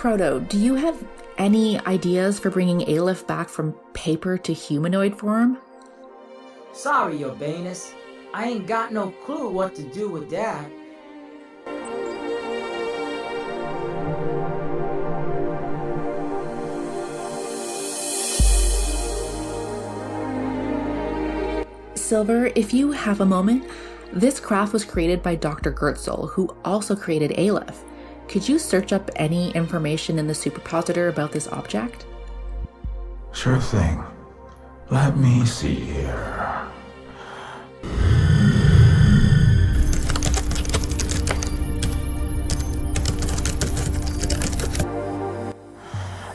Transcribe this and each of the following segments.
Proto, do you have any ideas for bringing Aleph back from paper to humanoid form? Sorry, Your Banus. I ain't got no clue what to do with that. Silver, if you have a moment, this craft was created by Dr. Gertzel, who also created Aleph. Could you search up any information in the superpositor about this object? Sure thing. Let me see here.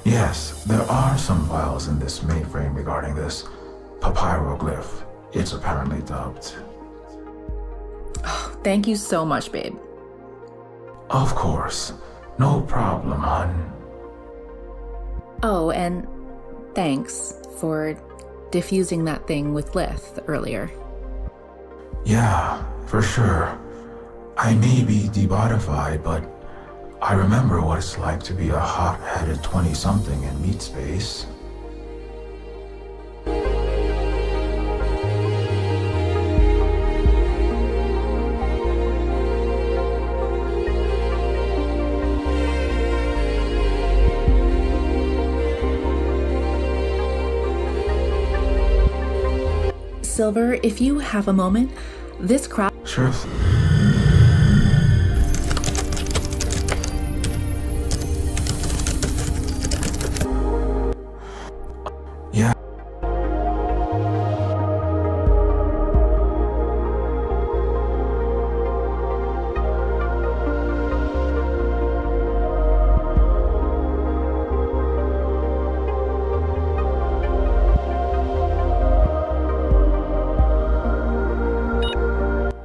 Yes, there are some files in this mainframe regarding this papyroglyph. It's apparently dubbed. Oh, thank you so much, babe. Of course. No problem, hun. Oh, and thanks for diffusing that thing with Lith earlier. Yeah, for sure. I may be debodified, but I remember what it's like to be a hot-headed 20-something in meat space. Silver, if you have a moment, this craft... Sure. Yeah.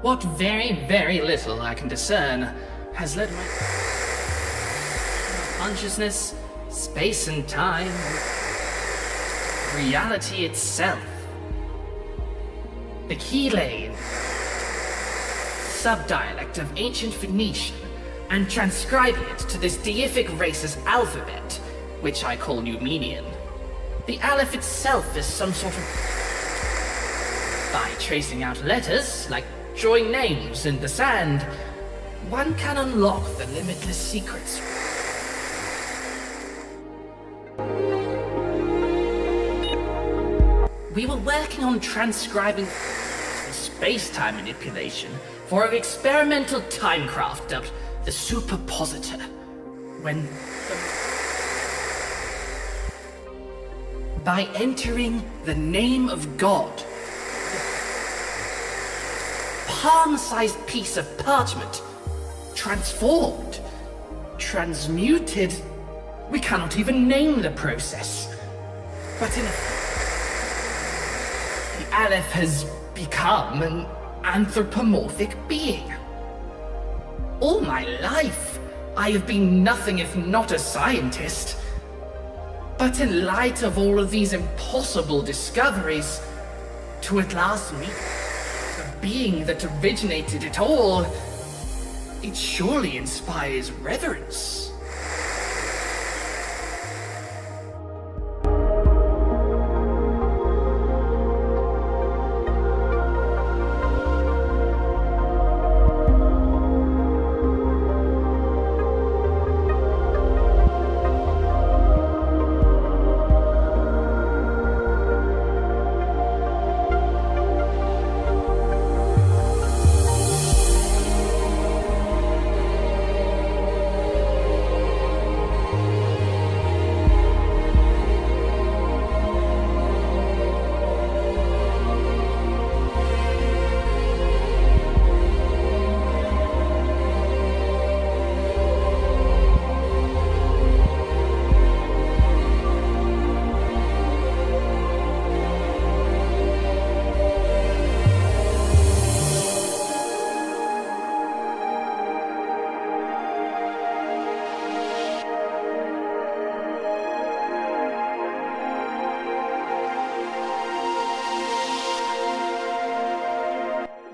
What very little I can discern has led my consciousness, space and time, reality itself. The Keylane, subdialect of ancient Phoenician, and transcribing it to this deific race's alphabet, which I call Numenian. The Aleph itself is some sort of... By tracing out letters, like drawing names in the sand, one can unlock the limitless secrets. We were working on transcribing space-time manipulation for an experimental timecraft dubbed the Superpositor, when by entering the name of God, palm-sized piece of parchment, transformed, transmuted. We cannot even name the process. But the Aleph has become an anthropomorphic being. All my life, I have been nothing if not a scientist. But in light of all of these impossible discoveries, to at last meet being that originated it all, it surely inspires reverence.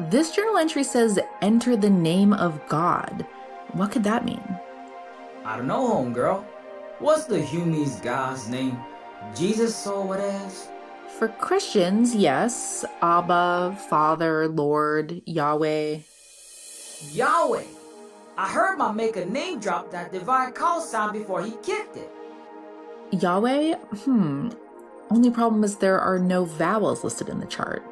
This journal entry says, enter the name of God. What could that mean? I don't know, homegirl. What's the Humi's God's name? Jesus or whatever? For Christians, yes, Abba, Father, Lord, Yahweh. Yahweh! I heard my maker name drop that divine call sign before he kicked it. Yahweh? Only problem is there are no vowels listed in the chart.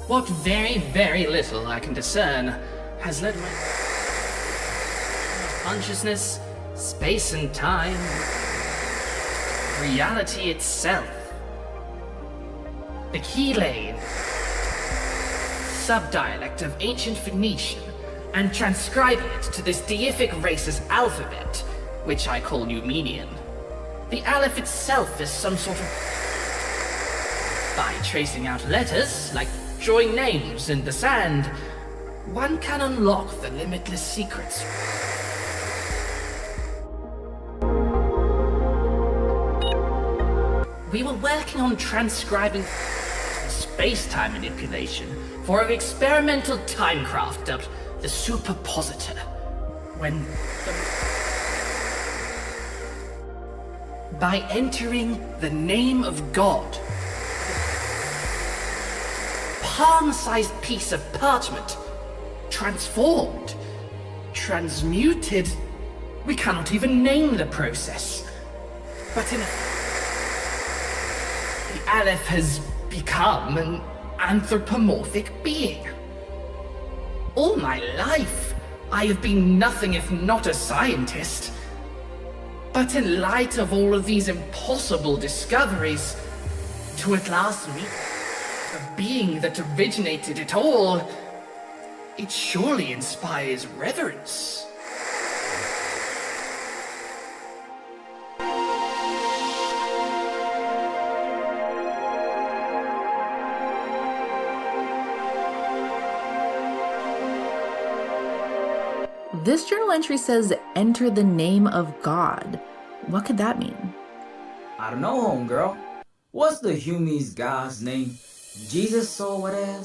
What very, very little I can discern has led my consciousness, space and time, reality itself. The key lay in subdialect of ancient Phoenician and transcribing it to this deific race's alphabet, which I call Numenian. The Aleph itself is some sort of... By tracing out letters, like drawing names in the sand, one can unlock the limitless secrets. We were working on transcribing space-time manipulation for an experimental timecraft dubbed the Superpositor. When by entering the name of God, palm-sized piece of parchment, transformed, transmuted. We cannot even name the process. But the Aleph has become an anthropomorphic being. All my life, I have been nothing if not a scientist. But in light of all of these impossible discoveries, to at last meet the being that originated it all, it surely inspires reverence. This journal entry says, enter the name of God. What could that mean? I don't know, homegirl. What's the Humies God's name? Jesus or whatever?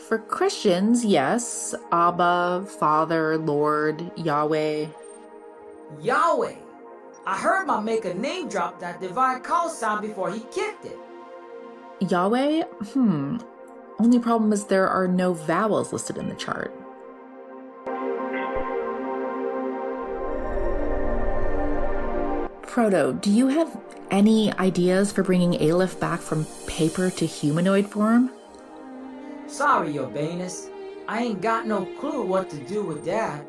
For Christians, yes. Abba, Father, Lord, Yahweh. Yahweh. I heard my maker name drop that divine call sign before he kicked it. Yahweh? Only problem is there are no vowels listed in the chart. Proto, do you have any ideas for bringing Aleph back from paper to humanoid form? Sorry, Urbanus. I ain't got no clue what to do with that.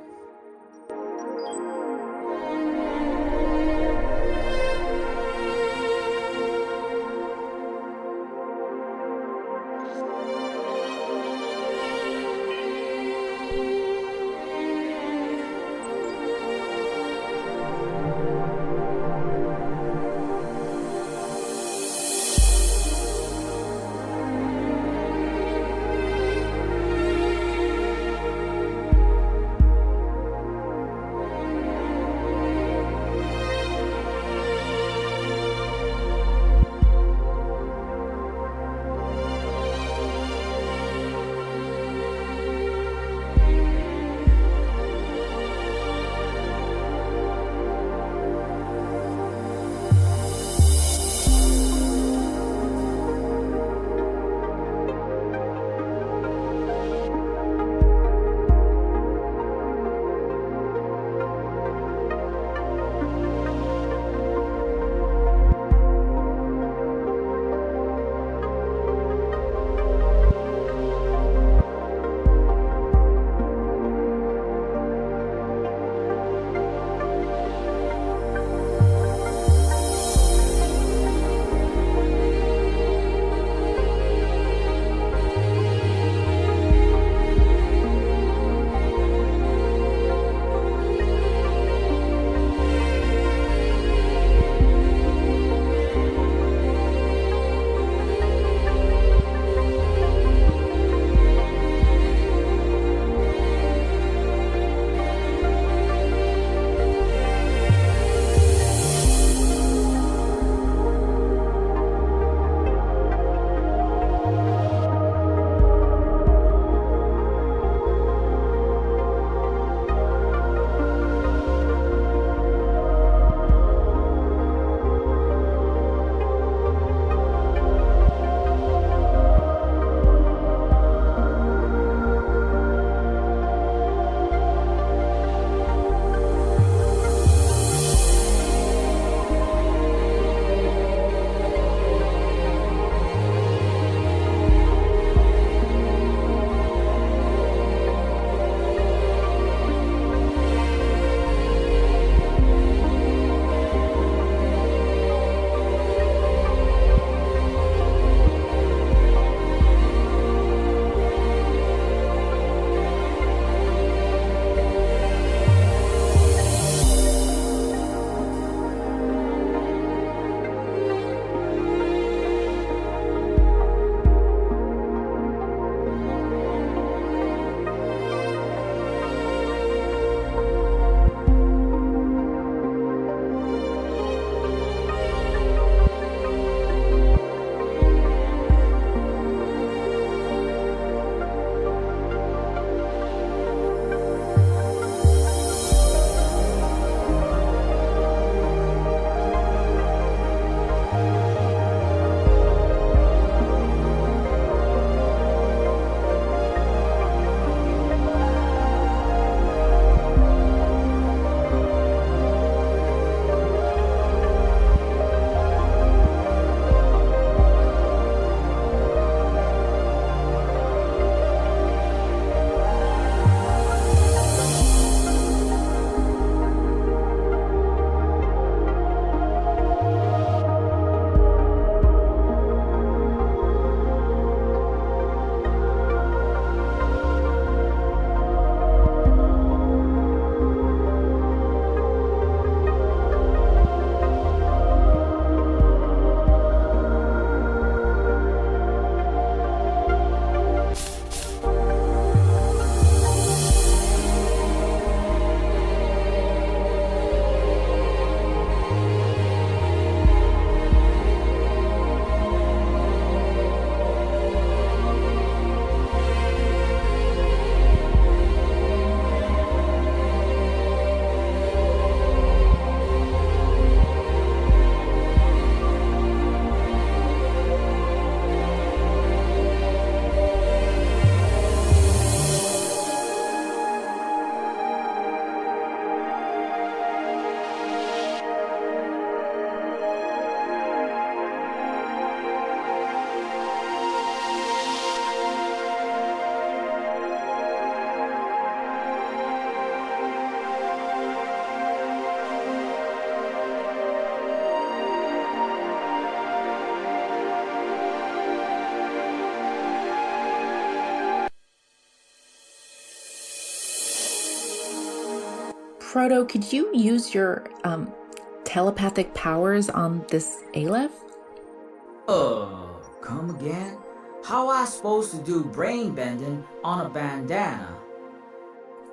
Proto, could you use your telepathic powers on this Aleph? Come again? How I supposed to do brain bending on a bandana?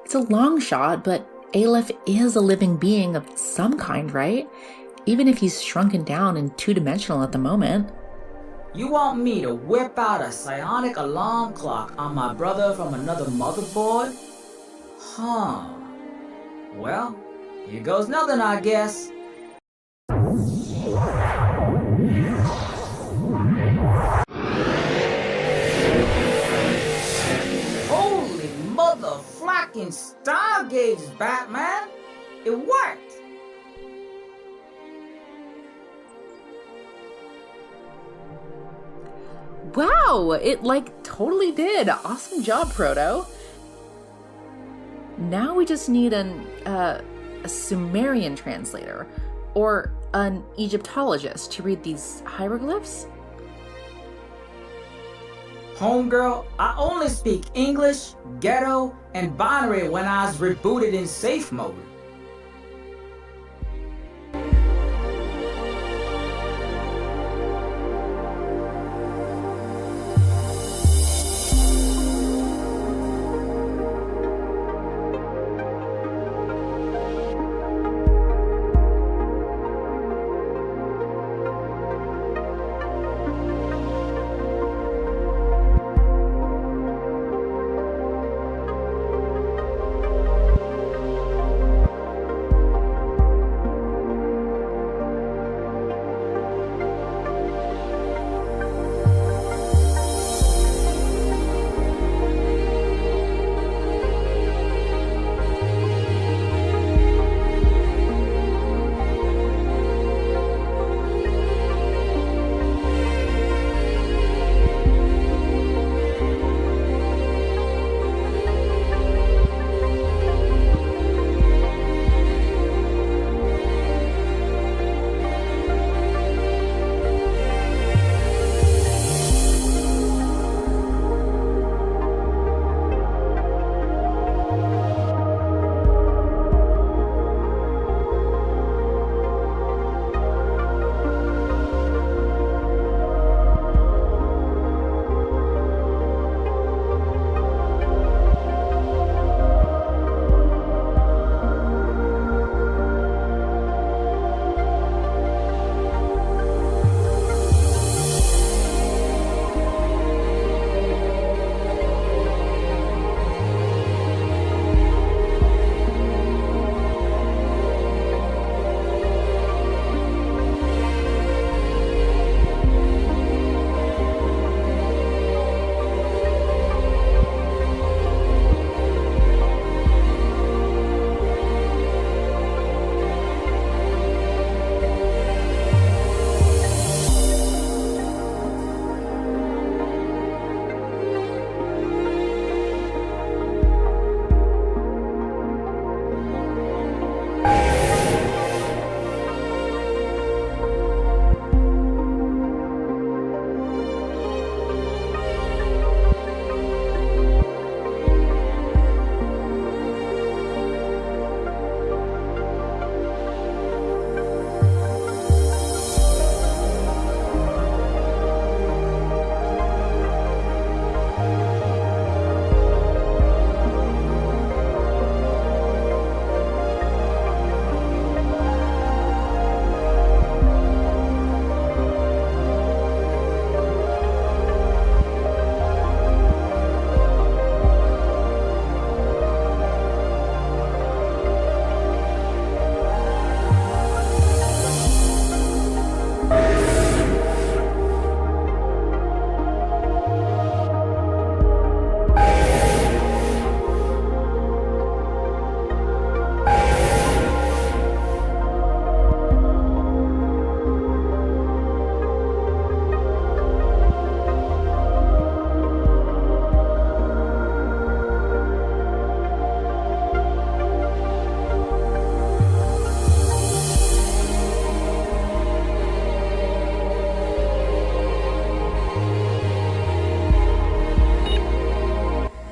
It's a long shot, but Aleph is a living being of some kind, right? Even if he's shrunken down and two-dimensional at the moment. You want me to whip out a psionic alarm clock on my brother from another motherboard? Huh. Well, here goes nothing, I guess. Holy mother-flacking stargazers, Batman! It worked! Wow, it totally did. Awesome job, Proto. Now we just need a Sumerian translator or an Egyptologist to read these hieroglyphs. Homegirl, I only speak English, ghetto, and binary when I was rebooted in safe mode.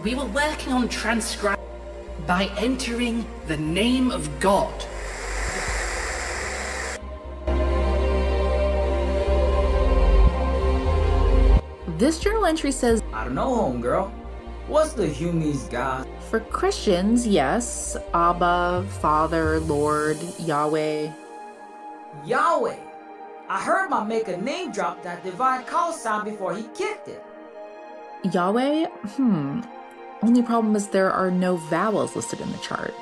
We were working on transcribing. by entering the name of God. This journal entry says, I don't know, homegirl. What's the Humies God? for Christians, yes, Abba, Father, Lord, Yahweh. Yahweh. I heard my maker name drop that divine call sign before he kicked it. Yahweh? Only problem is there are no vowels listed in the chart.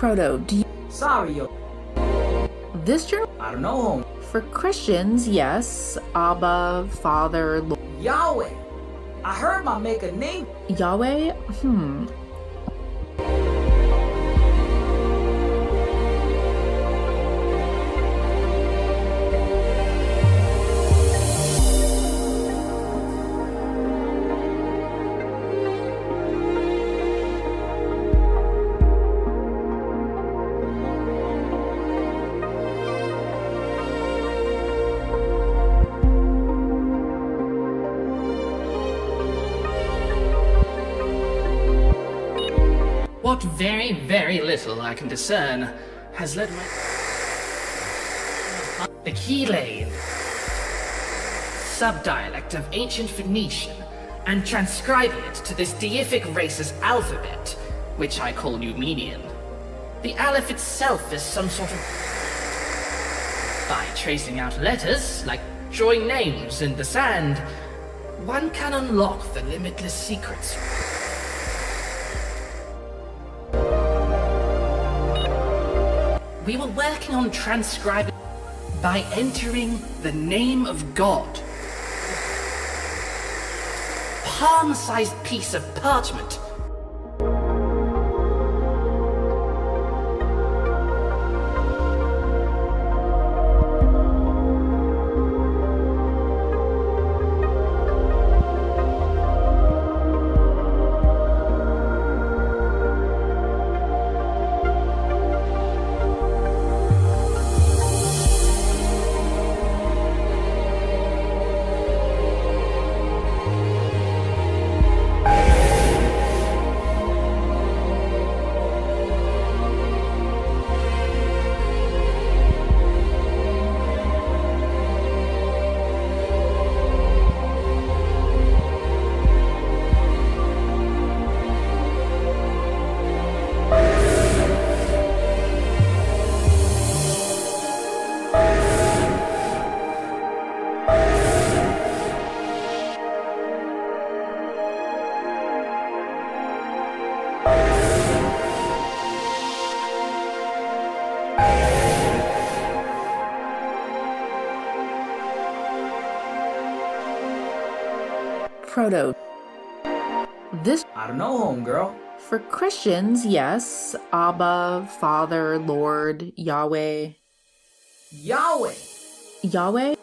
Proto, do you... Sorry, yo. This journal... I don't know, home. For Christians, yes, Abba, Father, Lord. Yahweh. I heard my maker name. Yahweh? What very, very little I can discern has led my... the Keelane, subdialect of ancient Phoenician, and transcribing it to this deific race's alphabet, which I call Numenian. The Aleph itself is some sort of... by tracing out letters, like drawing names in the sand, one can unlock the limitless secrets. We were working on transcribing by entering the name of God. Palm-sized piece of parchment. Proto. This, I don't know, homegirl. for Christians, yes, Abba, Father, Lord, Yahweh. Yahweh. Yahweh?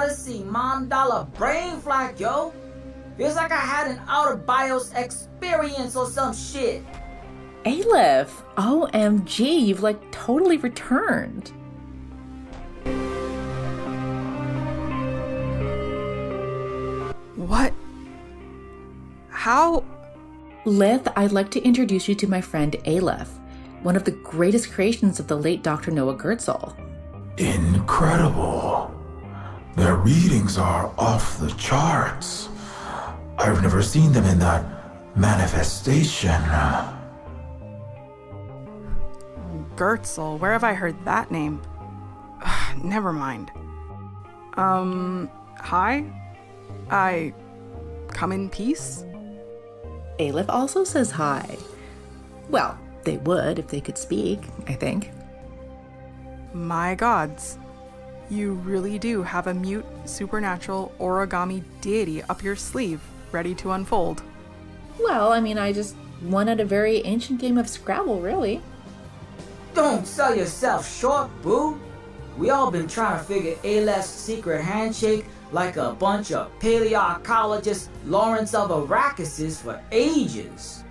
gotta see Mom Dollar brain flack, yo. Feels like I had an outer BIOS experience or some shit. Aleph, OMG, you've like totally returned. What? How? Lith, I'd like to introduce you to my friend Aleph, one of the greatest creations of the late Dr. Noah Gertzel. Incredible. Their readings are off the charts. I've never seen them in that manifestation. Gertzel, where have I heard that name? Never mind. Hi? I come in peace? Aleph also says hi. Well, they would if they could speak, I think. My gods. You really do have a mute, supernatural origami deity up your sleeve, ready to unfold. Well, I mean, I just won at a very ancient game of Scrabble, really. Don't sell yourself short, boo. We all been trying to figure Aleph's secret handshake like a bunch of paleontologist Lawrence of Arrakis for ages.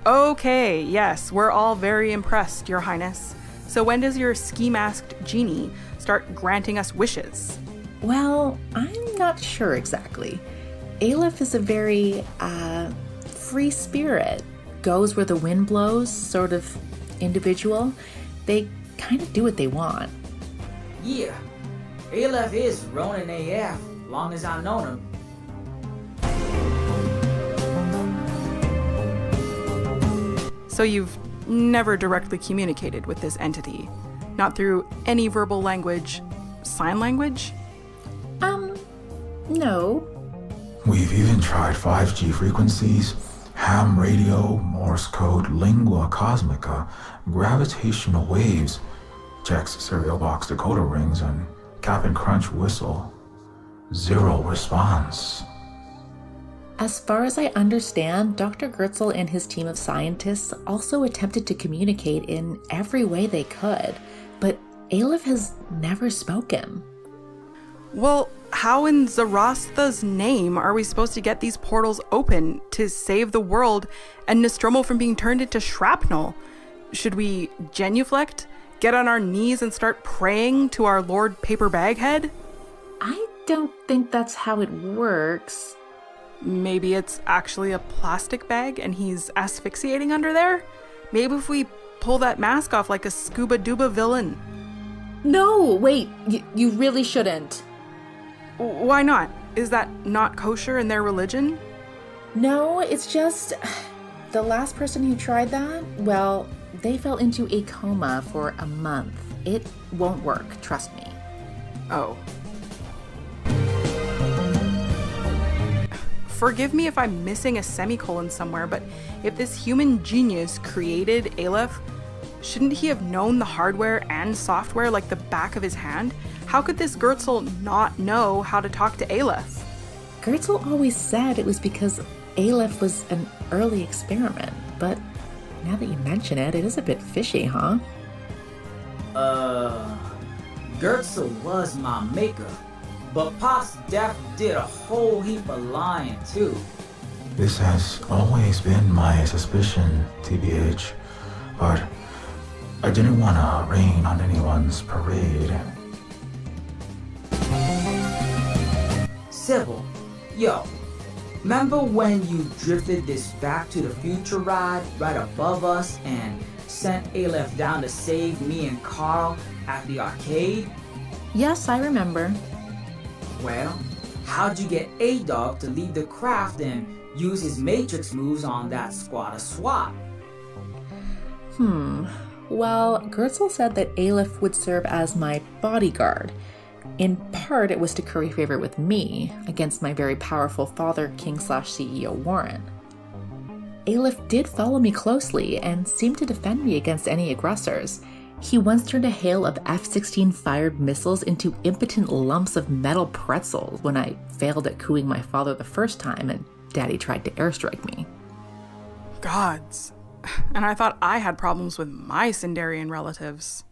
Okay, yes, we're all very impressed, Your Highness. So when does your ski-masked genie start granting us wishes? Well, I'm not sure exactly. Aleph is a very, free spirit. Goes where the wind blows, sort of individual. They kind of do what they want. Yeah, Aleph is Ronin AF, long as I've known him. So you've never directly communicated with this entity? Not through any verbal language, sign language? No. We've even tried 5G frequencies, ham radio, Morse code, lingua cosmica, gravitational waves, checks cereal box decoder rings, and Cap'n Crunch whistle. Zero response. As far as I understand, Dr. Gertzel and his team of scientists also attempted to communicate in every way they could, but Aleph has never spoken. Well, how in Zarasta's name are we supposed to get these portals open to save the world and Nostromo from being turned into shrapnel? Should we genuflect, get on our knees and start praying to our Lord Paper Baghead? I don't think that's how it works. Maybe it's actually a plastic bag and he's asphyxiating under there? Maybe if we pull that mask off like a Scuba Dooba villain. No, wait, you really shouldn't. Why not? Is that not kosher in their religion? No, it's just the last person who tried that, well, they fell into a coma for a month. It won't work, trust me. Oh. Forgive me if I'm missing a semicolon somewhere, but if this human genius created Aleph, shouldn't he have known the hardware and software like the back of his hand? How could this Gertzel not know how to talk to Aleph? Gertzel always said it was because Aleph was an early experiment, but now that you mention it, it is a bit fishy, huh? Gertzel was my maker, but Pop's death did a whole heap of lying too. This has always been my suspicion, TBH, but I didn't want to rain on anyone's parade. Sybil, yo, remember when you drifted this Back to the Future ride right above us and sent Aleph down to save me and Carl at the arcade? Yes, I remember. Well, how'd you get A-Dog to leave the craft and use his Matrix moves on that squatter SWAT? Well, Gertzel said that Aleph would serve as my bodyguard. In part, it was to curry favor with me against my very powerful father, King/CEO Warren. Aleph did follow me closely and seemed to defend me against any aggressors. He once turned a hail of F-16 fired missiles into impotent lumps of metal pretzels when I failed at cooing my father the first time and Daddy tried to airstrike me. Gods. And I thought I had problems with my Sindarian relatives.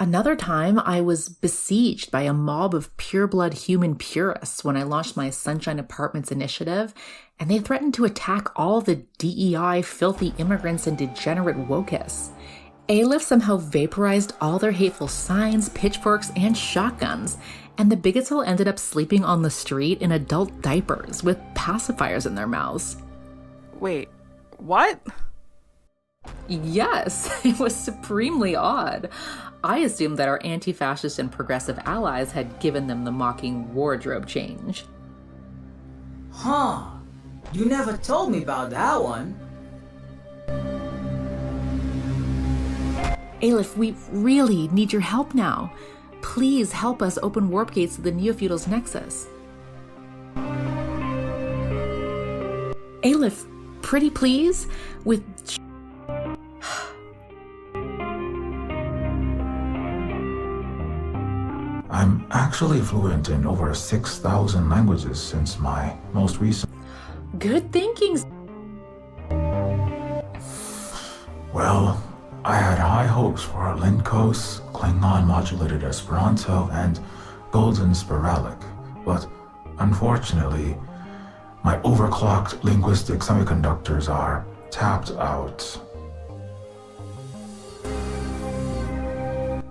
Another time, I was besieged by a mob of pureblood human purists when I launched my Sunshine Apartments initiative, and they threatened to attack all the DEI, filthy immigrants, and degenerate wokists. Aleph somehow vaporized all their hateful signs, pitchforks, and shotguns, and the bigots all ended up sleeping on the street in adult diapers with pacifiers in their mouths. Wait, what? Yes, it was supremely odd. I assumed that our anti-fascist and progressive allies had given them the mocking wardrobe change. Huh. You never told me about that one. Aleph, we really need your help now. Please help us open warp gates to the Neofeudal's nexus. Aleph, pretty please? With... I'm actually fluent in over 6,000 languages since my most recent... Good thinking. Well, I had high hopes for Linkos, Klingon modulated Esperanto, and Golden Spiralic, but unfortunately, my overclocked linguistic semiconductors are tapped out.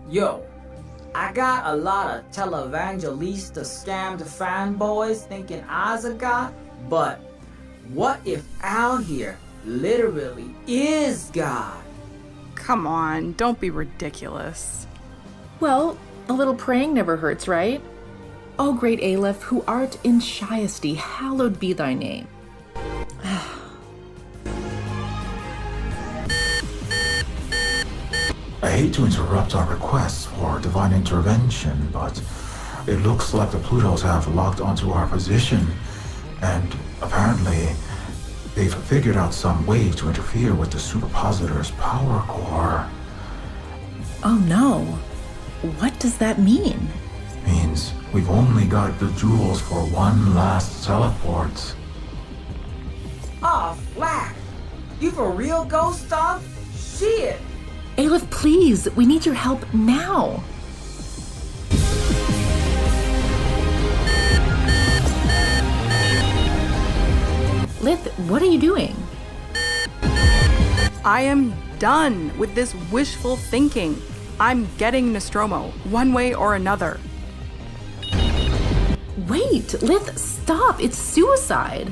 Yo, I got a lot of televangelista scammed fanboys thinking I's a god, but what if out here literally is God? Come on, don't be ridiculous. Well, a little praying never hurts, right? O great Aleph, who art in shiesty, hallowed be thy name. I hate to interrupt our requests for divine intervention, but it looks like the Plutos have locked onto our position, and apparently they've figured out some way to interfere with the superpositor's power core. Oh no. What does that mean? Means we've only got the jewels for one last teleport. Aw, Flack! You for real, Ghost Stuff? Shit! Aleph, please, we need your help now. Lith, what are you doing? I am done with this wishful thinking. I'm getting Nostromo, one way or another. Wait, Lith, stop. It's suicide.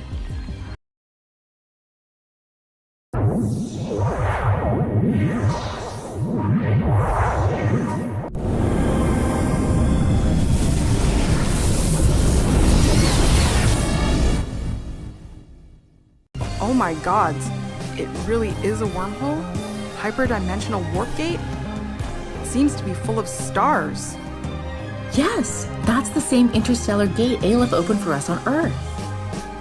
Oh my gods, it really is a wormhole? Hyperdimensional warp gate? It seems to be full of stars. Yes, that's the same interstellar gate Aleph opened for us on Earth.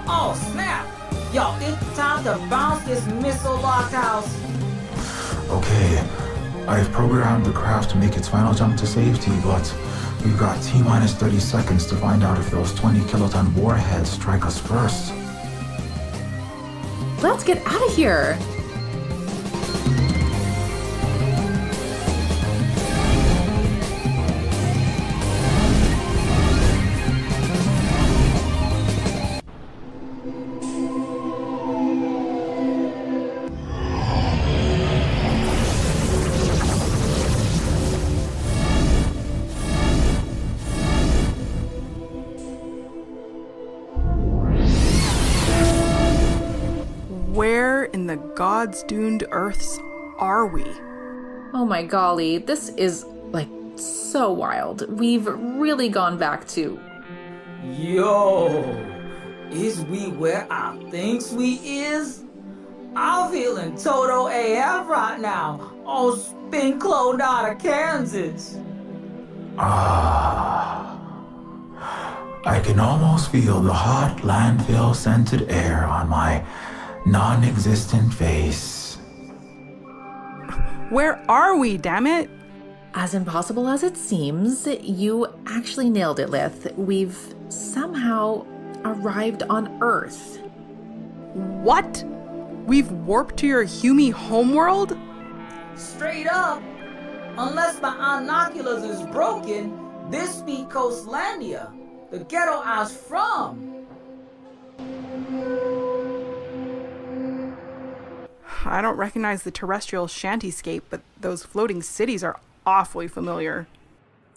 Oh, snap! Yo, it's time to bounce this missile lock house. Okay, I've programmed the craft to make its final jump to safety, but we've got T-minus 30 seconds to find out if those 20 kiloton warheads strike us first. Let's get out of here. Where in the gods doomed Earths are we? Oh my golly, this is like so wild. We've really gone back to... Yo, is we where I thinks we is? I'm feeling total AF right now. Oh, spin cloned out of Kansas. Ah, I can almost feel the hot landfill-scented air on my non-existent face. Where are we, damn it? As impossible as it seems, you actually nailed it, Lith. We've somehow arrived on Earth. What? We've warped to your Hume homeworld? Straight up. Unless my binoculars is broken, this be Coastlandia, the ghetto I was from. I don't recognize the terrestrial shantyscape, but those floating cities are awfully familiar.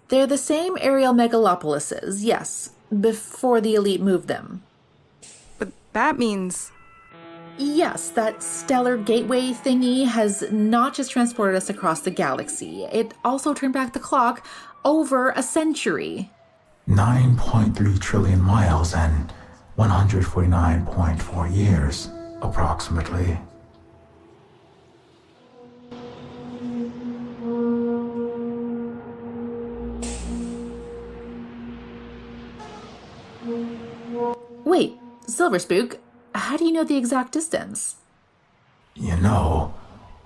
They're the same aerial megalopolises, yes, before the elite moved them. But that means... Yes, that stellar gateway thingy has not just transported us across the galaxy, it also turned back the clock over a century. 9.3 trillion miles and 149.4 years, approximately. Wait, Silver Spook, how do you know the exact distance? You know,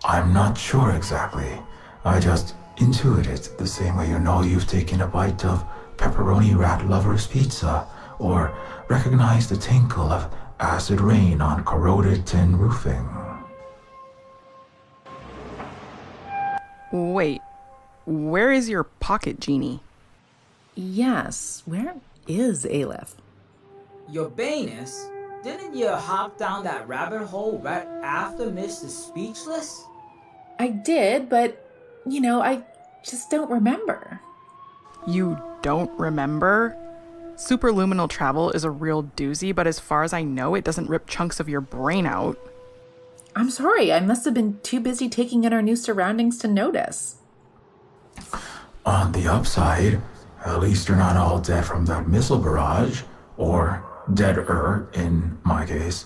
I'm not sure exactly. I just intuit it the same way you know you've taken a bite of pepperoni rat lover's pizza, or recognize the tinkle of acid rain on corroded tin roofing. Wait, where is your pocket genie? Yes, where is Aleph? Your Banus, didn't you hop down that rabbit hole right after Mr. Speechless? I did, but, I just don't remember. You don't remember? Superluminal travel is a real doozy, but as far as I know, it doesn't rip chunks of your brain out. I'm sorry, I must have been too busy taking in our new surroundings to notice. On the upside, at least you're not all dead from that missile barrage, or deader in my case.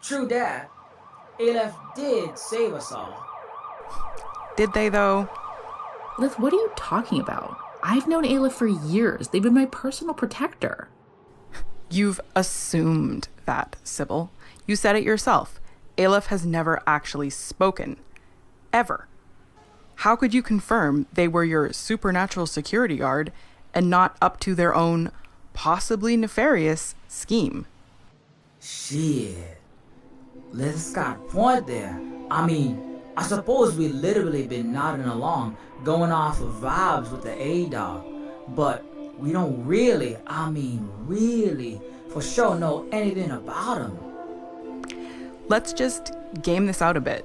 True that. Aleph did save us all. Did they, though? Liv, what are you talking about? I've known Aleph for years. They've been my personal protector. You've assumed that, Sybil. You said it yourself. Aleph has never actually spoken. Ever. How could you confirm they were your supernatural security guard and not up to their own possibly nefarious scheme? Shit. Liv's got a point there. I suppose we literally been nodding along, going off of vibes with the A-Dog, but we don't really, for sure know anything about him. Let's just game this out a bit.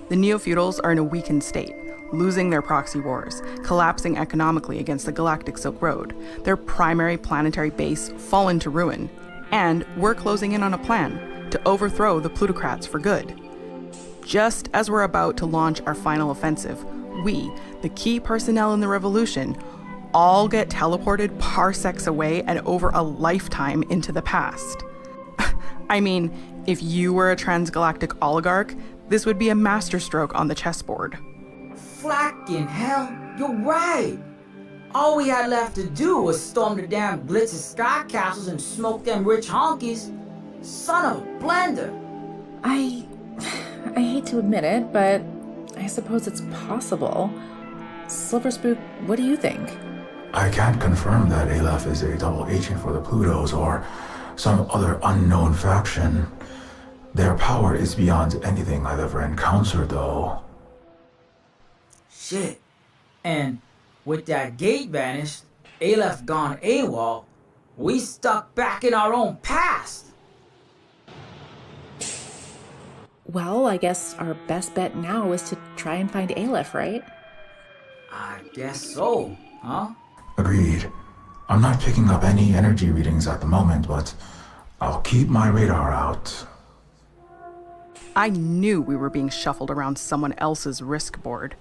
The Neofeudals are in a weakened state, losing their proxy wars, collapsing economically against the Galactic Silk Road, their primary planetary base fallen to ruin, and we're closing in on a plan to overthrow the plutocrats for good. Just as we're about to launch our final offensive, we, the key personnel in the revolution, all get teleported parsecs away and over a lifetime into the past. If you were a transgalactic oligarch, this would be a masterstroke on the chessboard. Flacking hell, you're right. All we had left to do was storm the damn glitzy sky castles and smoke them rich honkies. Son of a blender. I hate to admit it, but I suppose it's possible. Silver Spook, what do you think? I can't confirm that Aleph is a double agent for the Plutos or some other unknown faction. Their power is beyond anything I've ever encountered, though. Shit. And with that gate vanished, Aleph gone AWOL, we stuck back in our own past. Well, I guess our best bet now is to try and find Aleph, right? I guess so, huh? Agreed. I'm not picking up any energy readings at the moment, but I'll keep my radar out. I knew we were being shuffled around someone else's risk board.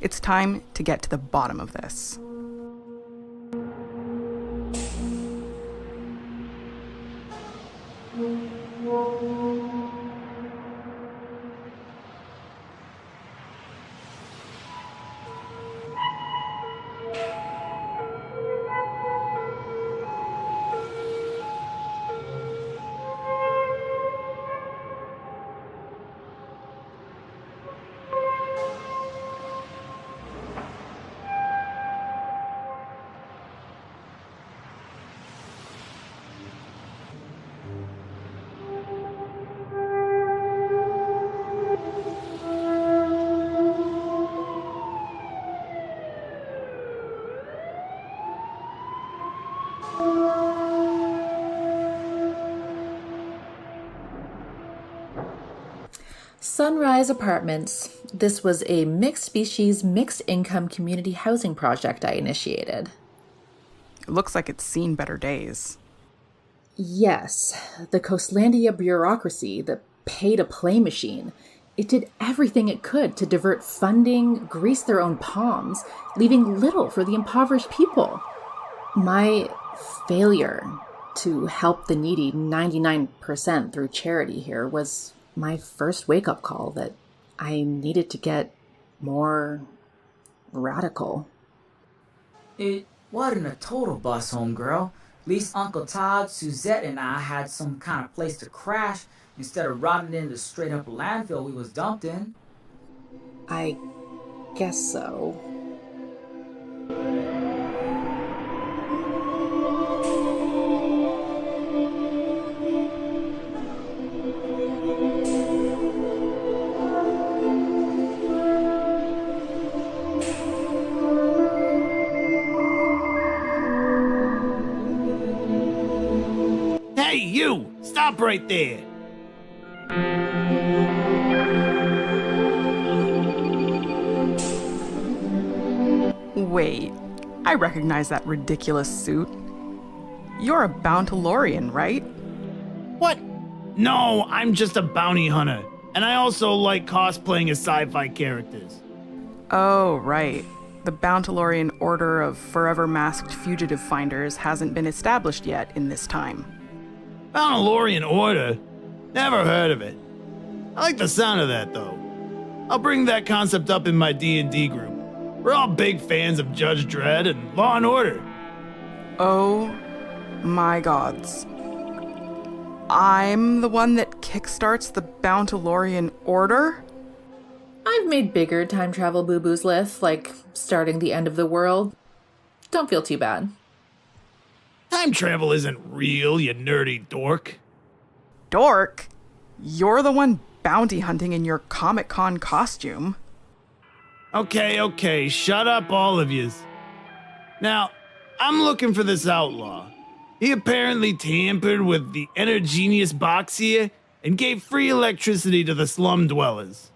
It's time to get to the bottom of this. Sunrise Apartments. This was a mixed species, mixed income community housing project I initiated. It looks like it's seen better days. Yes, the Coastlandia bureaucracy, the pay-to-play machine. It did everything it could to divert funding, grease their own palms, leaving little for the impoverished people. My failure to help the needy 99% through charity here was my first wake-up call that I needed to get more radical. It wasn't a total bus, homegirl. At least Uncle Todd, Suzette, and I had some kind of place to crash instead of rotting in the straight-up landfill we was dumped in. I guess so. Hey, you! Stop right there! Wait, I recognize that ridiculous suit. You're a Bountalorian, right? What? No, I'm just a bounty hunter. And I also like cosplaying as sci-fi characters. Oh, right. The Bountalorian Order of Forever Masked Fugitive Finders hasn't been established yet in this time. Bountalorian Order? Never heard of it. I like the sound of that, though. I'll bring that concept up in my D&D group. We're all big fans of Judge Dredd and Law and Order. Oh my gods. I'm the one that kickstarts the Bountalorian Order? I've made bigger time travel boo-boos lists, like starting the end of the world. Don't feel too bad. Time travel isn't real, you nerdy dork. Dork? You're the one bounty hunting in your Comic-Con costume. Okay, shut up all of yous. Now, I'm looking for this outlaw. He apparently tampered with the Energenius box here and gave free electricity to the slum dwellers.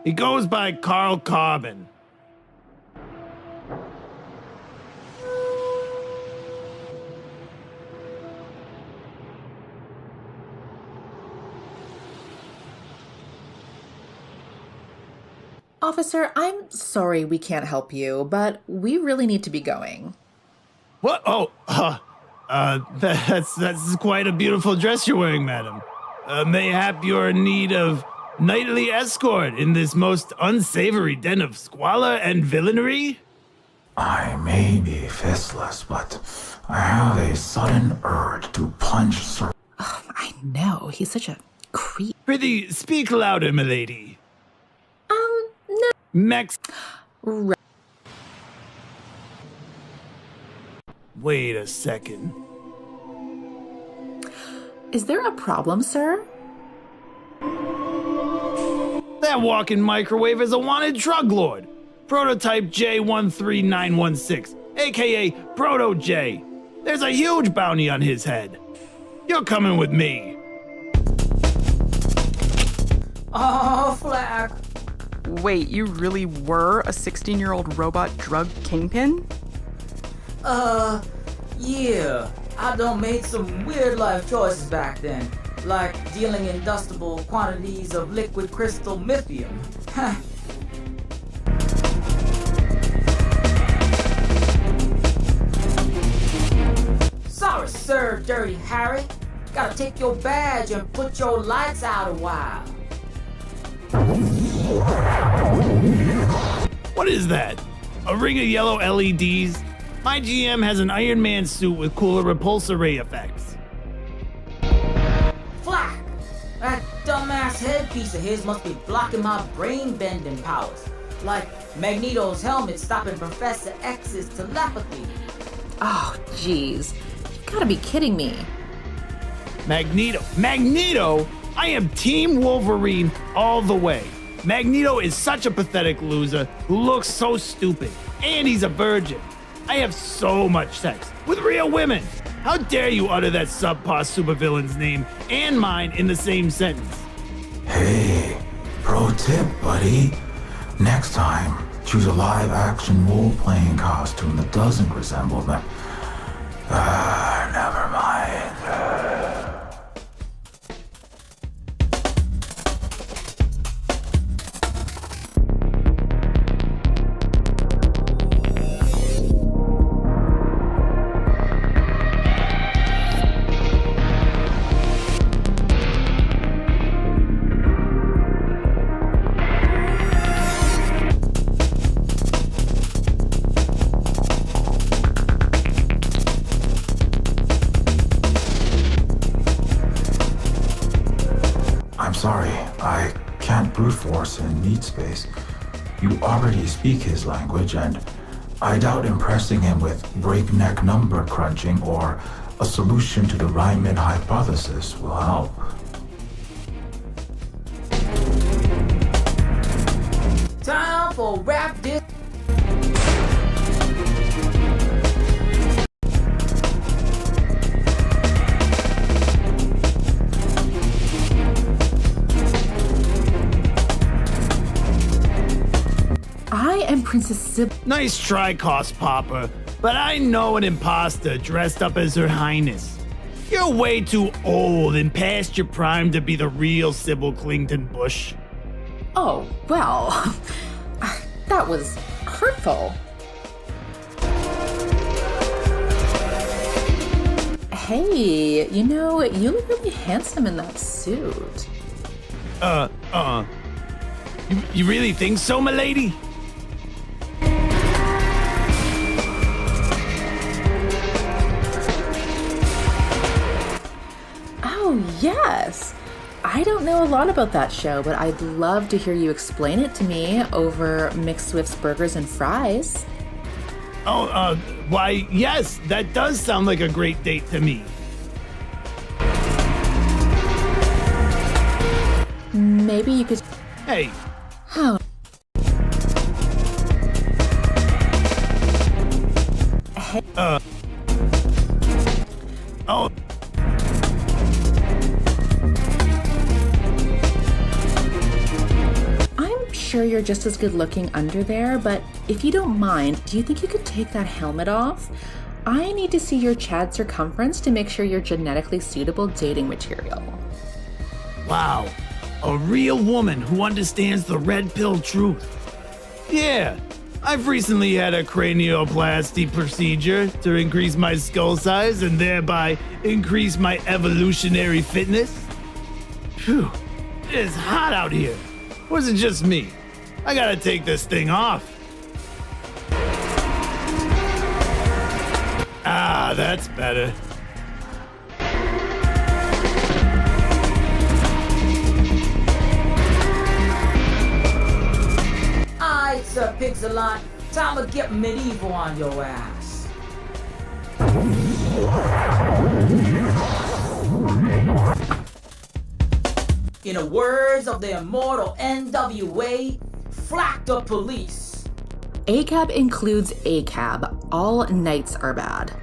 He goes by Carl Carbon. Officer, I'm sorry we can't help you, but we really need to be going. What? Oh, that's quite a beautiful dress you're wearing, madam. Mayhap you're in need of knightly escort in this most unsavory den of squalor and villainy? I may be fistless, but I have a sudden urge to punch Sir. I know, he's such a creep. Prithee, speak louder, milady. No. Mex... Wait a second. Is there a problem, sir? That walking microwave is a wanted drug lord. Prototype J13916, aka Proto-J. There's a huge bounty on his head. You're coming with me. Oh, flag. Wait, you really were a 16-year-old robot drug kingpin? Yeah. I done made some weird life choices back then. Like dealing industrial quantities of liquid crystal lithium. Dirty Harry. Gotta take your badge and put your lights out a while. What is that? A ring of yellow LEDs? My GM has an Iron Man suit with cooler repulsor ray effects. Flack! That dumbass headpiece of his must be blocking my brain-bending powers. Like Magneto's helmet stopping Professor X's telepathy. Oh, jeez. You gotta be kidding me. Magneto? I am Team Wolverine all the way. Magneto is such a pathetic loser who looks so stupid. And he's a virgin. I have so much sex with real women. How dare you utter that subpar supervillain's name and mine in the same sentence? Hey, pro tip, buddy. Next time, choose a live-action role-playing costume that doesn't resemble them. Never mind. Sorry, I can't brute force in meat space. You already speak his language, and I doubt impressing him with breakneck number crunching or a solution to the Riemann hypothesis will help. Time for rap this. I am Princess Sybil. Nice try, Cost Popper, but I know an imposter dressed up as Her Highness. You're way too old and past your prime to be the real Sybil Clington Bush. Oh, well, that was hurtful. Hey, you look really handsome in that suit. You really think so, milady? Oh, yes. I don't know a lot about that show, but I'd love to hear you explain it to me over McSwift's Burgers and Fries. Oh, why, yes, that does sound like a great date to me. Maybe you could... Hey. Oh. Hey. Oh. I'm sure you're just as good looking under there, but if you don't mind, do you think you could take that helmet off? I need to see your Chad circumference to make sure you're genetically suitable dating material. Wow. A real woman who understands the red pill truth. Yeah, I've recently had a cranioplasty procedure to increase my skull size and thereby increase my evolutionary fitness. Phew, it is hot out here. Or is it just me? I gotta take this thing off. Ah, that's better. Alright, Sir Pixelon, time to get medieval on your ass. In the words of the immortal NWA, flack the police. ACAB includes ACAB. All knights are bad.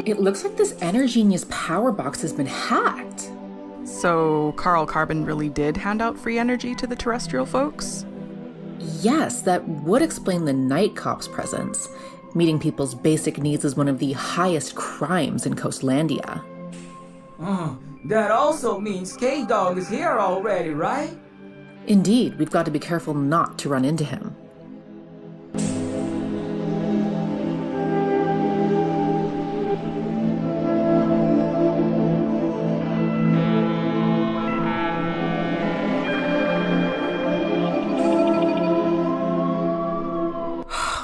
It looks like this Energenius power box has been hacked. So Carl Carbon really did hand out free energy to the terrestrial folks? Yes, that would explain the night cop's presence. Meeting people's basic needs is one of the highest crimes in Coastlandia. That also means K-Dog is here already, right? Indeed, we've got to be careful not to run into him.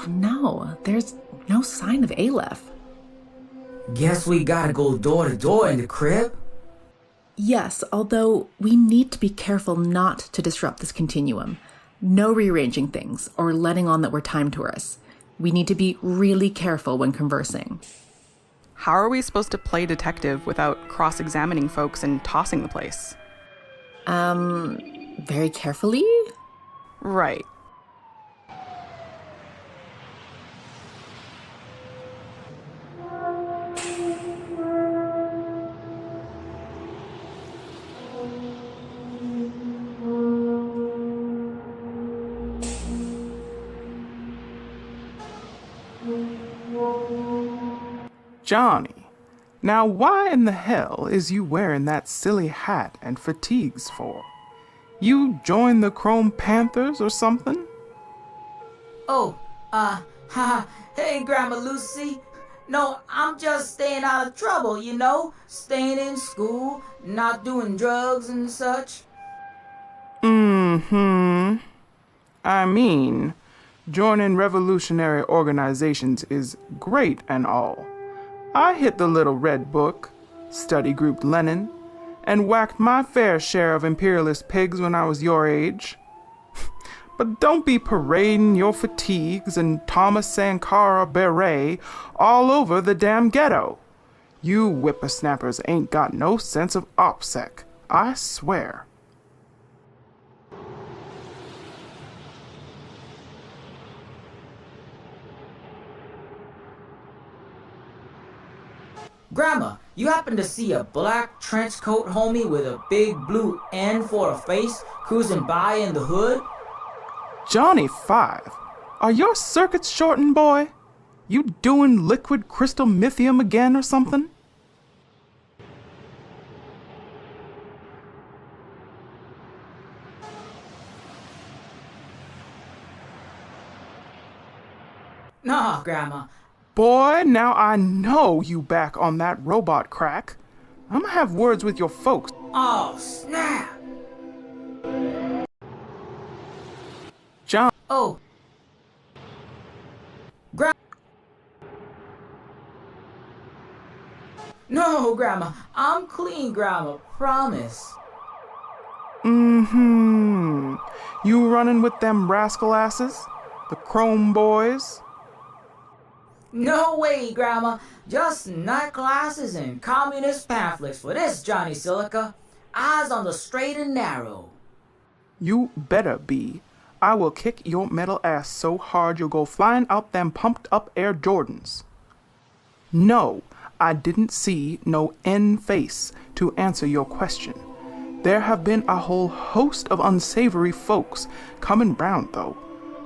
No, there's no sign of Aleph. Guess we gotta go door to door in the crib? Yes, although we need to be careful not to disrupt this continuum. No rearranging things or letting on that we're time tourists. We need to be really careful when conversing. How are we supposed to play detective without cross-examining folks and tossing the place? Very carefully? Right. Johnny, now why in the hell is you wearing that silly hat and fatigues for? You joined the Chrome Panthers or something? Hey, Grandma Lucy. No, I'm just staying out of trouble, you know? Staying in school, not doing drugs and such. I mean, joining revolutionary organizations is great and all. I hit the little red book, study grouped Lenin, and whacked my fair share of imperialist pigs when I was your age. But don't be parading your fatigues and Thomas Sankara beret all over the damn ghetto. You whippersnappers ain't got no sense of OPSEC, I swear. Grandma, you happen to see a black trench coat homie with a big blue N for a face cruising by in the hood? Johnny 5, are your circuits shortened, boy? You doing liquid crystal mythium again or something? Nah, Grandma. Boy, now I know you back on that robot crack. I'ma have words with your folks. Oh, snap! John. Oh. No, Grandma. I'm clean, Grandma. Promise. You running with them rascal asses? The Chrome boys? No way, Grandma. Just night classes and communist pamphlets for this Johnny Silica. Eyes on the straight and narrow. You better be. I will kick your metal ass so hard you'll go flying out them pumped up Air Jordans. No, I didn't see no N face to answer your question. There have been a whole host of unsavory folks coming round, though.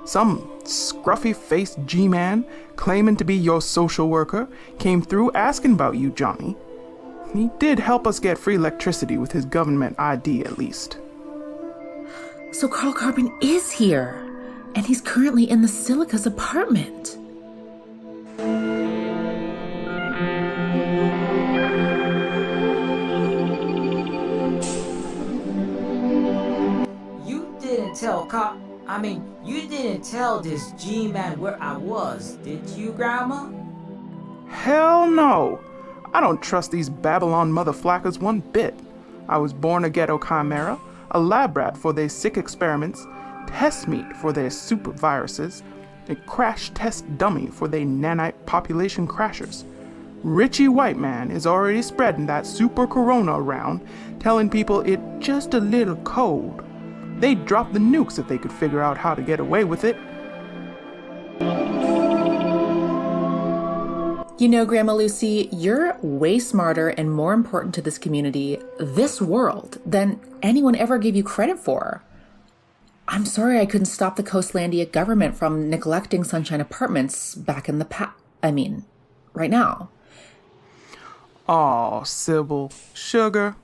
Some scruffy-faced G-man claiming to be your social worker came through asking about you, Johnny. He did help us get free electricity with his government ID, at least. So Carl Carbon is here, and he's currently in the Silica's apartment. You didn't tell this G-man where I was, did you, Grandma? Hell no! I don't trust these Babylon motherflackers one bit. I was born a ghetto chimera, a lab rat for their sick experiments, test meat for their super viruses, a crash test dummy for their nanite population crashers. Richie White Man is already spreading that super corona around, telling people it just a little cold. They'd drop the nukes if they could figure out how to get away with it. You know, Grandma Lucy, you're way smarter and more important to this community, this world, than anyone ever gave you credit for. I'm sorry I couldn't stop the Coastlandia government from neglecting Sunshine Apartments back in the right now. Aw, Sybil, sugar,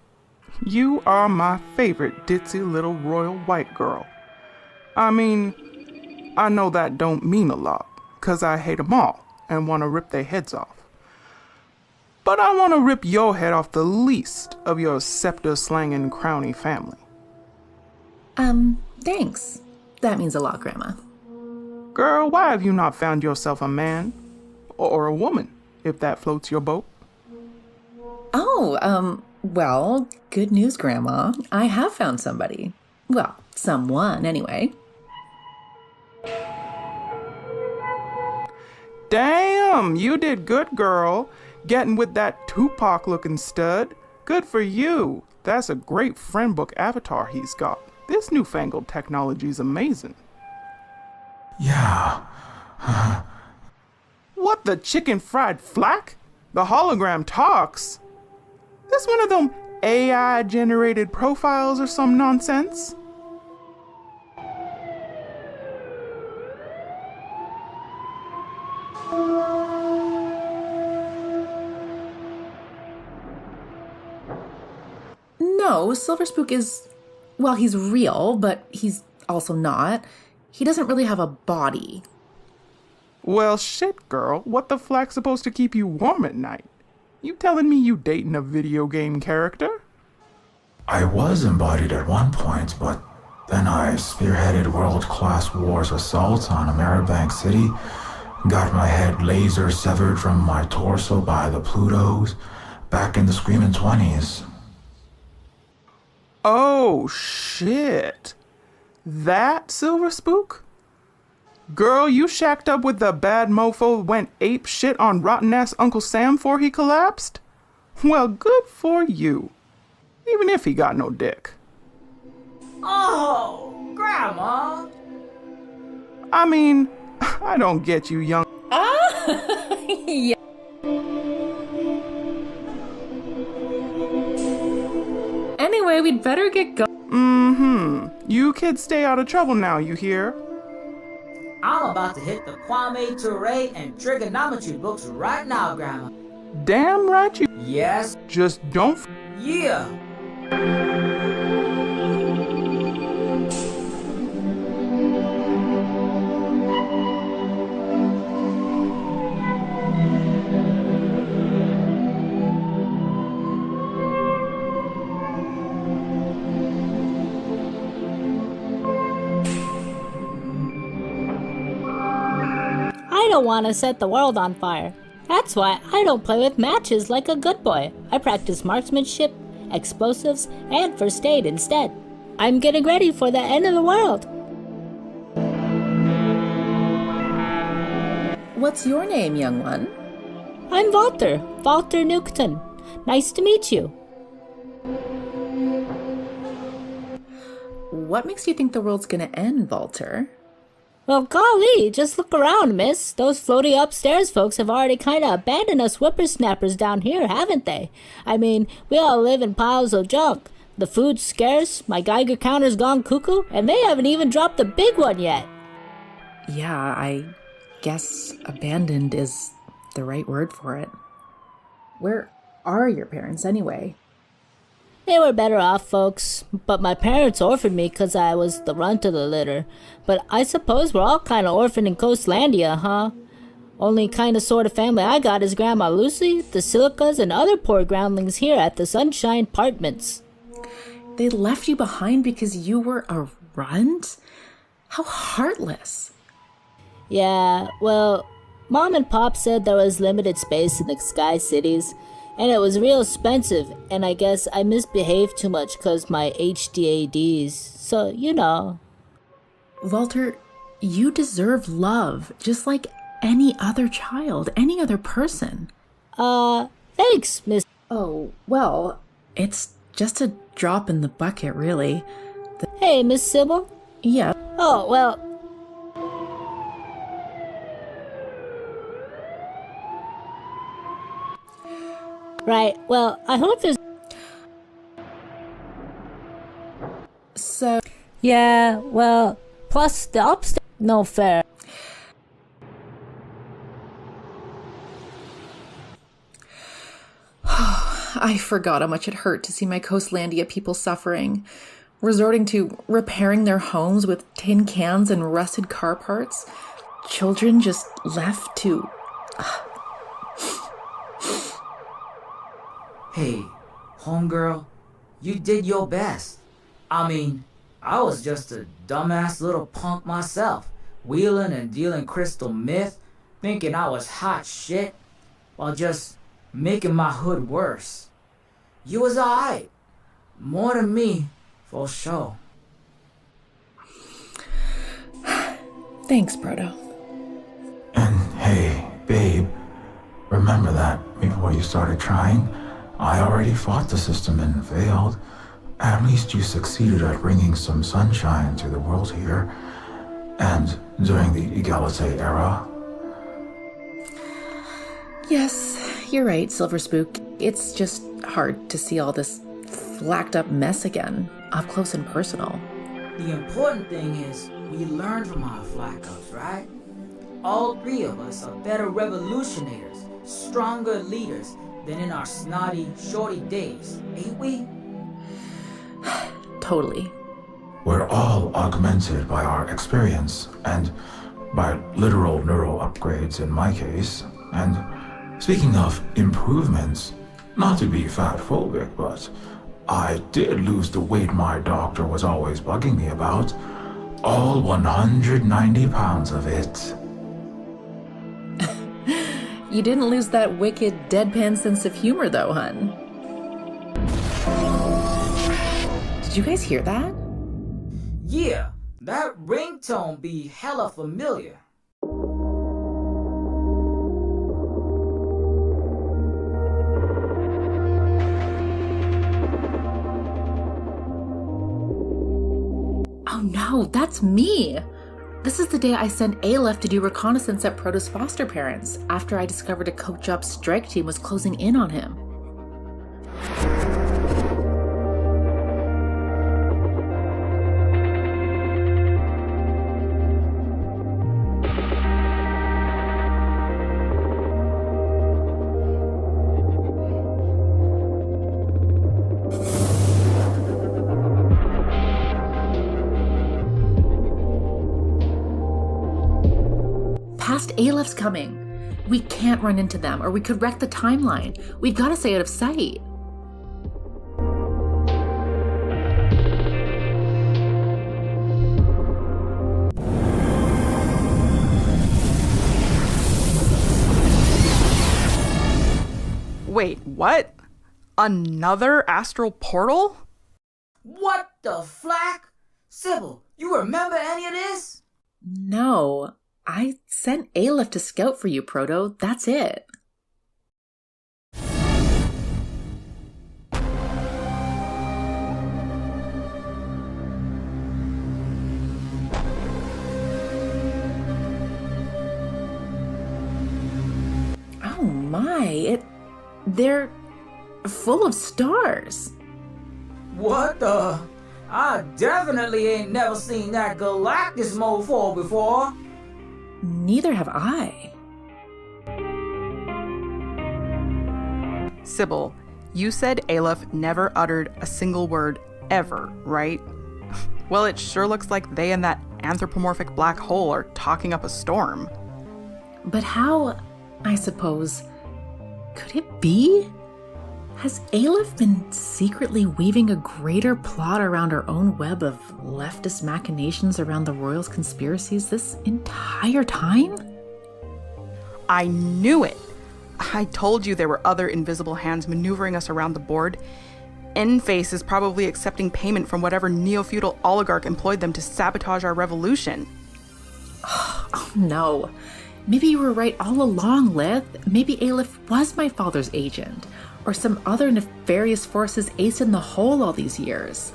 you are my favorite ditzy little royal white girl. I mean, I know that don't mean a lot, 'cause I hate 'em all and want to rip their heads off. But I want to rip your head off the least of your scepter-slanging crowny family. Thanks. That means a lot, Grandma. Girl, why have you not found yourself a man? Or a woman, if that floats your boat? Oh, well, good news, Grandma. I have found somebody. Well, someone, anyway. Damn, you did good, girl. Getting with that Tupac-looking stud. Good for you. That's a great friend book avatar he's got. This newfangled technology's amazing. Yeah. What the chicken fried flack? The hologram talks? This one of them AI-generated profiles or some nonsense? No, Silver Spook is... Well, he's real, but he's also not. He doesn't really have a body. Well, shit, girl. What the flack's supposed to keep you warm at night? You telling me you dating a video game character? I was embodied at one point, but then I spearheaded world-class wars assaults on Ameribank City, got my head laser severed from my torso by the Plutos, back in the screaming 20s. Oh, shit. That Silver Spook? Girl, you shacked up with the bad mofo went ape shit on rotten-ass Uncle Sam before he collapsed? Well, good for you. Even if he got no dick. Oh, Grandma. I mean, I don't get you, young... Yeah. Anyway, we'd better get going. You kids stay out of trouble now, you hear? I'm about to hit the Kwame Ture and trigonometry books right now, Grandma. Damn right you... Yes, Just don't... yeah. I don't want to set the world on fire. That's why I don't play with matches like a good boy. I practice marksmanship, explosives, and first aid instead. I'm getting ready for the end of the world. What's your name, young one? I'm Walter Newton. Nice to meet you. What makes you think the world's gonna end, Walter? Well, golly, just look around, miss. Those floaty upstairs folks have already kind of abandoned us whippersnappers down here, haven't they? I mean, we all live in piles of junk. The food's scarce, my Geiger counter's gone cuckoo, and they haven't even dropped the big one yet. Yeah, I guess abandoned is the right word for it. Where are your parents anyway? They were better off folks, but my parents orphaned me 'cause I was the runt of the litter. But I suppose we're all kind of orphaned in Coastlandia, huh? Only kind of sort of family I got is Grandma Lucy, the Silicas, and other poor groundlings here at the Sunshine Apartments. They left you behind because you were a runt? How heartless. Yeah, well, Mom and Pop said there was limited space in the Sky Cities, and it was real expensive, and I guess I misbehaved too much 'cause my HDADs, so you know. Walter, you deserve love, just like any other child, any other person. Thanks, Miss. Oh, well, it's just a drop in the bucket, really. Hey, Miss Sybil? Yeah. Oh, well, Right, well, I hope there's... So, Yeah, well, plus the upstairs... No fair. I forgot how much it hurt to see my Coastlandia people suffering, resorting to repairing their homes with tin cans and rusted car parts. Children just left to... Hey, homegirl, you did your best. I mean, I was just a dumbass little punk myself, wheeling and dealing crystal meth, thinking I was hot shit, while just making my hood worse. You was alright. More than me, for sure. Thanks, Proto. And hey, babe, remember that before you started trying, I already fought the system and failed. At least you succeeded at bringing some sunshine to the world here. And during the Egalite era. Yes, you're right, Silver Spook. It's just hard to see all this flacked up mess again, up close and personal. The important thing is we learn from our flack-ups, right? All three of us are better revolutionators, stronger leaders than in our snotty, shorty days, ain't we? Totally. We're all augmented by our experience, and by literal neural upgrades in my case. And speaking of improvements, not to be fat-phobic, but I did lose the weight my doctor was always bugging me about. All 190 pounds of it. You didn't lose that wicked, deadpan sense of humor, though, hun. Did you guys hear that? Yeah, that ringtone be hella familiar. Oh no, that's me! This is the day I sent Aleph to do reconnaissance at Proto's foster parents, after I discovered a coat job strike team was closing in on him. Past Aleph's coming. We can't run into them, or we could wreck the timeline. We've got to stay out of sight. Wait, what? Another astral portal? What the flack? Sybil, you remember any of this? No, I sent Aleph to scout for you, Proto. That's it. Oh my, they're full of stars. What the? I definitely ain't never seen that Galactus mofo before. Neither have I. Sybil, you said Aleph never uttered a single word ever, right? Well, it sure looks like they and that anthropomorphic black hole are talking up a storm. But how, I suppose, could it be? Has Aleph been secretly weaving a greater plot around her own web of leftist machinations around the Royals' conspiracies this entire time? I knew it! I told you there were other invisible hands maneuvering us around the board. N-Face is probably accepting payment from whatever neo-feudal oligarch employed them to sabotage our revolution. Oh no. Maybe you were right all along, Lith. Maybe Aleph was my father's agent, or some other nefarious forces aced in the hole all these years.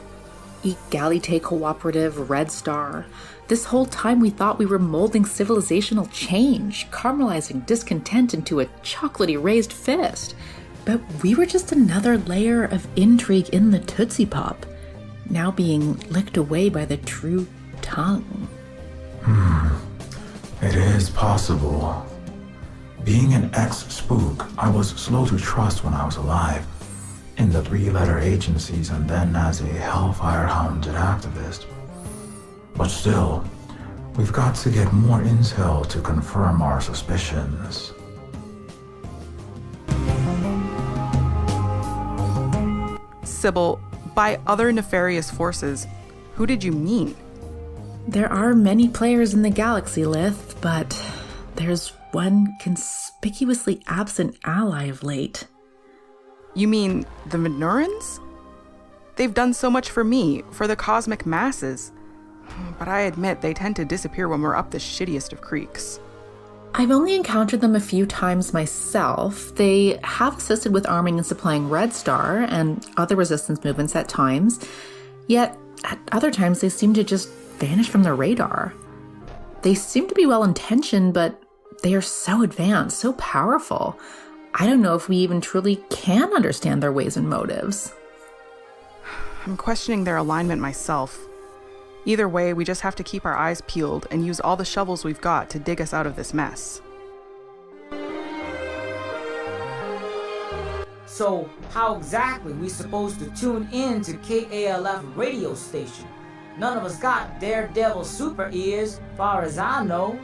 Egalite Cooperative, Red Star. This whole time we thought we were molding civilizational change, caramelizing discontent into a chocolatey raised fist. But we were just another layer of intrigue in the Tootsie Pop, now being licked away by the true tongue. It is possible. Being an ex-spook, I was slow to trust when I was alive, in the 3-letter agencies and then as a hellfire-hounded activist. But still, we've got to get more intel to confirm our suspicions. Sybil, by other nefarious forces, who did you mean? There are many players in the galaxy, Lith, but there's one conspicuously absent ally of late. You mean the Venurahns? They've done so much for me, for the cosmic masses. But I admit they tend to disappear when we're up the shittiest of creeks. I've only encountered them a few times myself. They have assisted with arming and supplying Red Star and other resistance movements at times, yet at other times they seem to just vanish from their radar. They seem to be well-intentioned, but they are so advanced, so powerful. I don't know if we even truly can understand their ways and motives. I'm questioning their alignment myself. Either way, we just have to keep our eyes peeled and use all the shovels we've got to dig us out of this mess. So, how exactly we supposed to tune in to KALF radio station? None of us got Daredevil super ears, far as I know.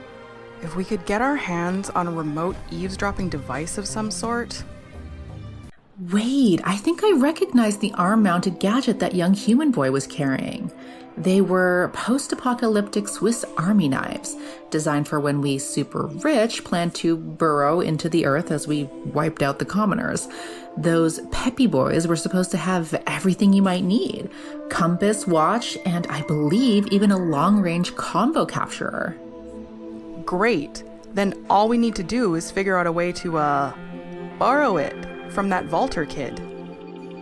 If we could get our hands on a remote eavesdropping device of some sort. Wait, I think I recognize the arm-mounted gadget that young human boy was carrying. They were post-apocalyptic Swiss army knives, designed for when we super rich plan to burrow into the earth as we wiped out the commoners. Those peppy boys were supposed to have everything you might need. Compass, watch, and I believe even a long-range convo capturer. Great. Then all we need to do is figure out a way to, borrow it from that Vaulter kid.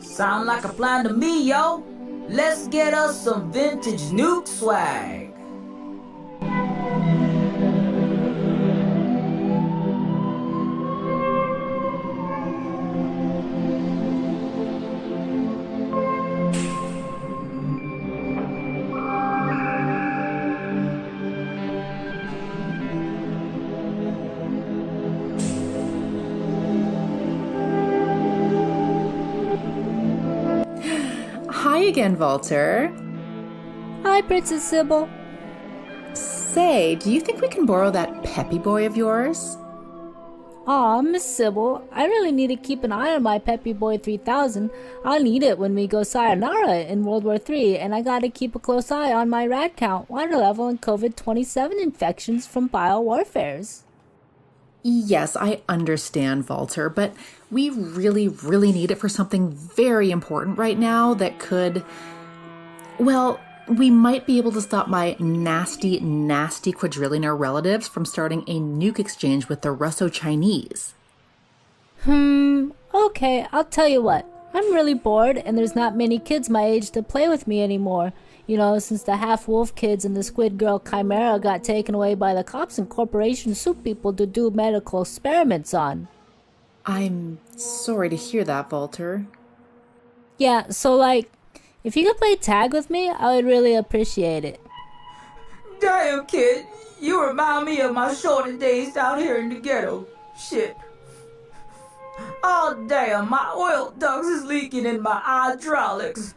Sound like a plan to me, yo. Let's get us some vintage nuke swag. Hi again, Walter. Hi, Princess Sybil. Say, do you think we can borrow that peppy boy of yours? Aw, Miss Sybil, I really need to keep an eye on my Peppy Boy 3000. I'll need it when we go sayonara in World War III, and I gotta keep a close eye on my rad count, water level, and COVID-27 infections from biowarfares. Yes, I understand, Walter, but we really need it for something very important right now that could... Well, we might be able to stop my nasty quadrillionaire relatives from starting a nuke exchange with the Russo-Chinese. Okay, I'll tell you what. I'm really bored, and there's not many kids my age to play with me anymore. You know, since the half-wolf kids and the squid girl Chimera got taken away by the cops and corporation soup people to do medical experiments on. I'm sorry to hear that, Walter. Yeah, so like, if you could play tag with me, I would really appreciate it. Damn, kid. You remind me of my shorter days down here in the ghetto. Shit. Oh, damn, my oil ducts is leaking in my hydraulics.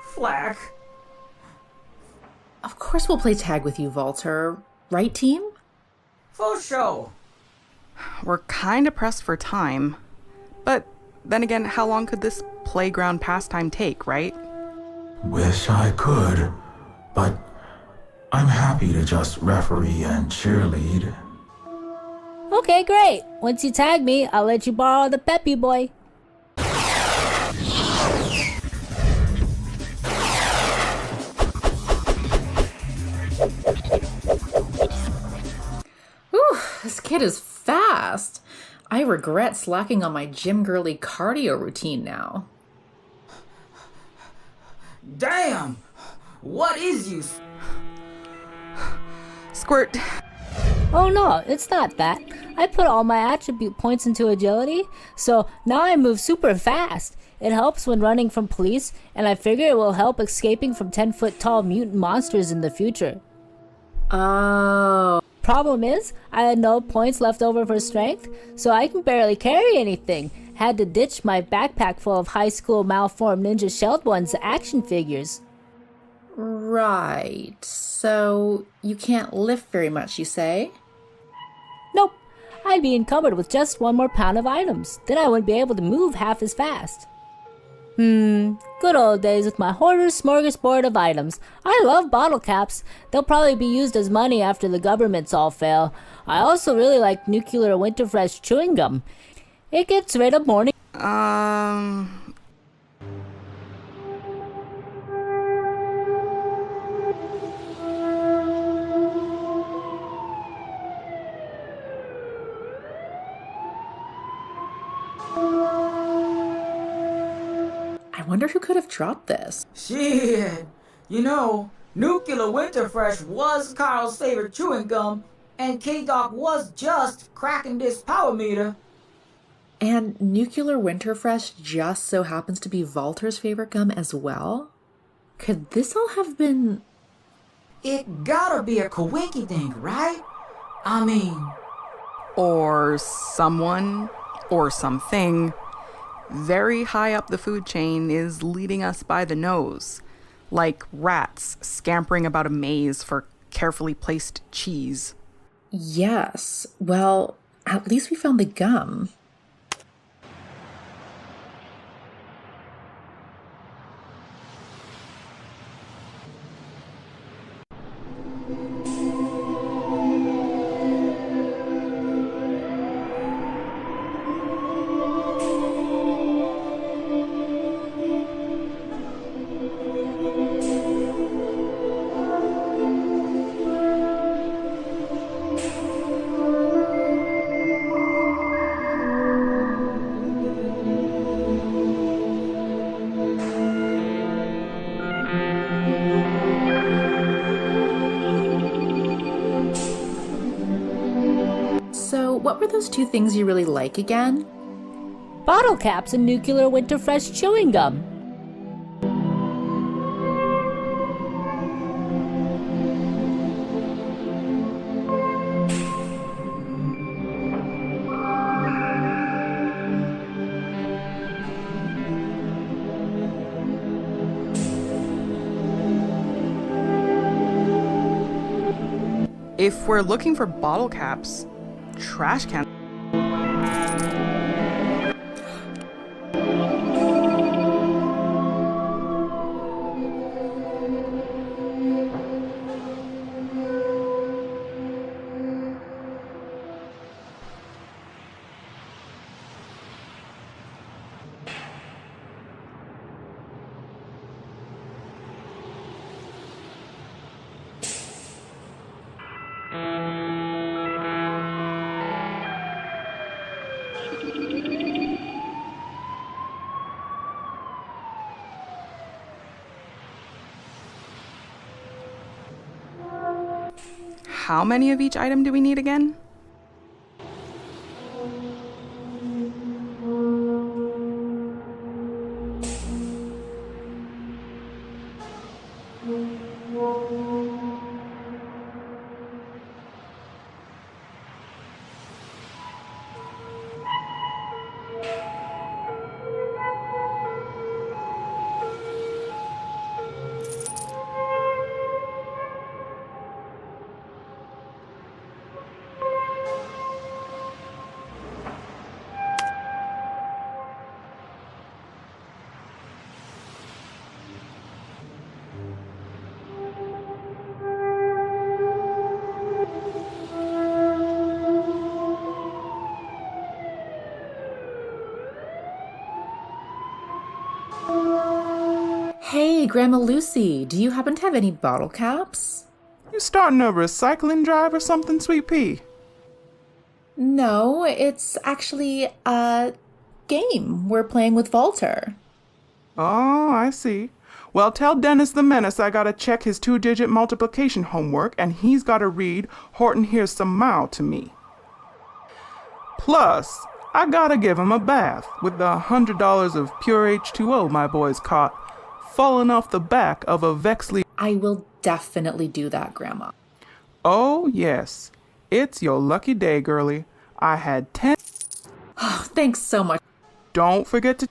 Flack. Of course we'll play tag with you, Walter. Right, team? For sure. We're kinda pressed for time. But then again, how long could this playground pastime take, right? Wish I could, but I'm happy to just referee and cheerlead. Okay, great. Once you tag me, I'll let you borrow the Peppy Boy. Whew, this kid is fast. I regret slacking on my gym girly cardio routine now. Damn! What is you? Squirt, Oh no, it's not that. I put all my attribute points into agility, so now I move super fast. It helps when running from police, and I figure it will help escaping from 10-foot tall mutant monsters in the future. Oh. Problem is, I had no points left over for strength, so I can barely carry anything. Had to ditch my backpack full of high school malformed Ninja Shelled Ones action figures. Right. So you can't lift very much, you say? Nope. I'd be encumbered with just 1 more pound of items. Then I wouldn't be able to move half as fast. Good old days with my hoarder's smorgasbord of items. I love bottle caps. They'll probably be used as money after the governments all fail. I also really like nuclear winterfresh chewing gum. It gets rid of morning. I wonder who could have dropped this. Shit. You know, Nuclear Winterfresh was Carl's favorite chewing gum, and K-Doc was just cracking this power meter. And Nuclear Winterfresh just so happens to be Walter's favorite gum as well? Could this all have been... It gotta be a coinky thing, right? I mean... Or someone, or something, very high up the food chain is leading us by the nose, like rats scampering about a maze for carefully placed cheese. Yes. Well, at least we found the gum. So, what were those 2 things you really like again? Bottle caps and nuclear winterfresh chewing gum. If we're looking for bottle caps, trash cans. How many of each item do we need again? Hey, Grandma Lucy, do you happen to have any bottle caps? You starting a recycling drive or something, Sweet Pea? No, it's actually a game we're playing with Walter. Oh, I see. Well, tell Dennis the Menace I gotta check his 2-digit multiplication homework, and he's gotta read Horton Hears Some Mile to me. Plus, I gotta give him a bath with the $100 of pure H2O my boys caught falling off the back of a Vexley. I will definitely do that, Grandma. Oh, yes. It's your lucky day, girlie. I had 10. Oh, thanks so much. Don't forget to.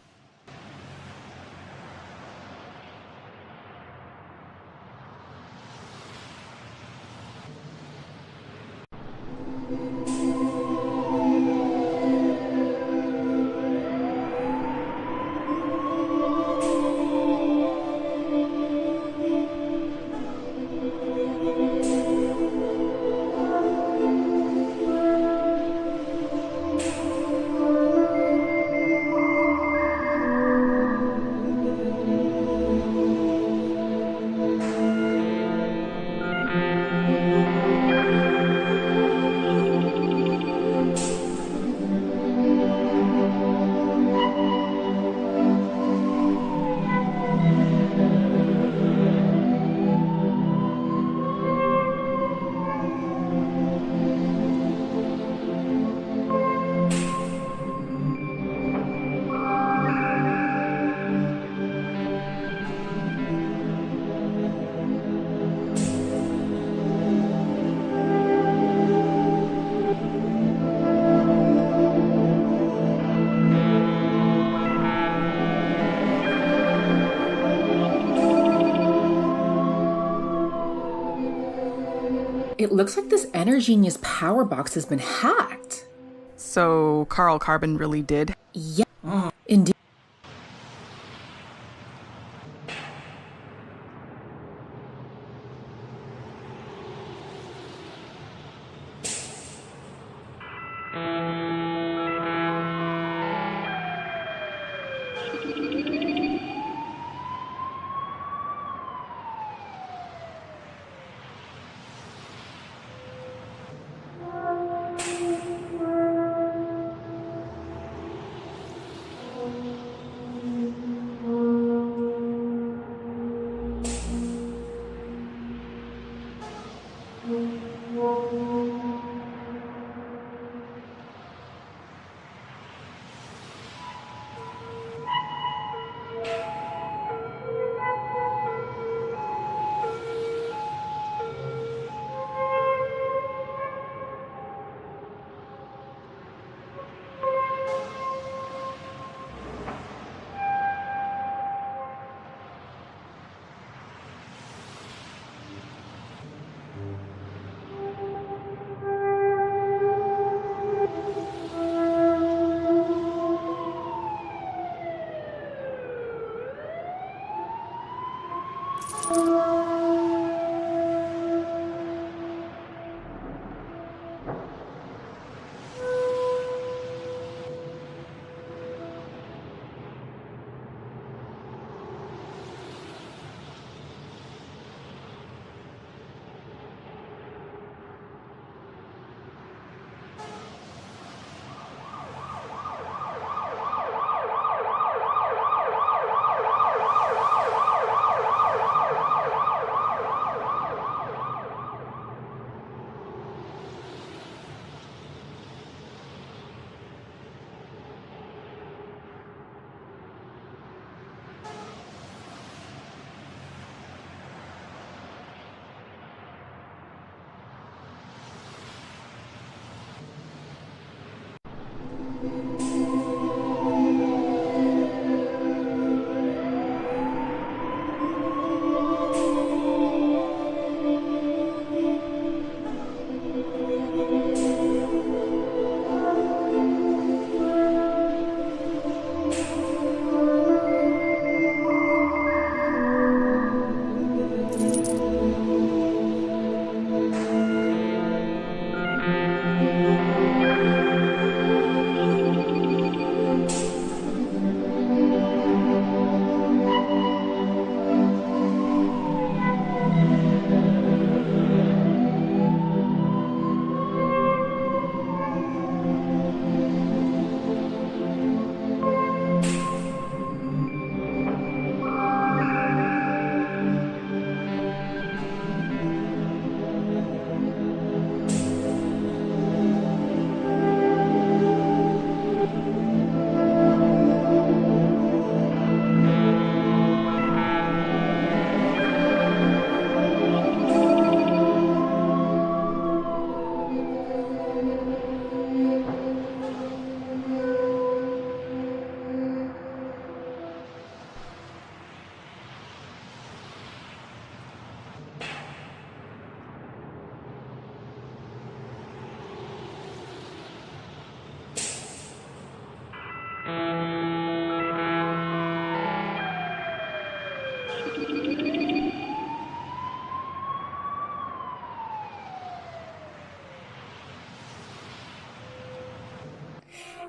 It looks like this Energenius power box has been hacked. So Carl Carbon really did. Yeah, indeed.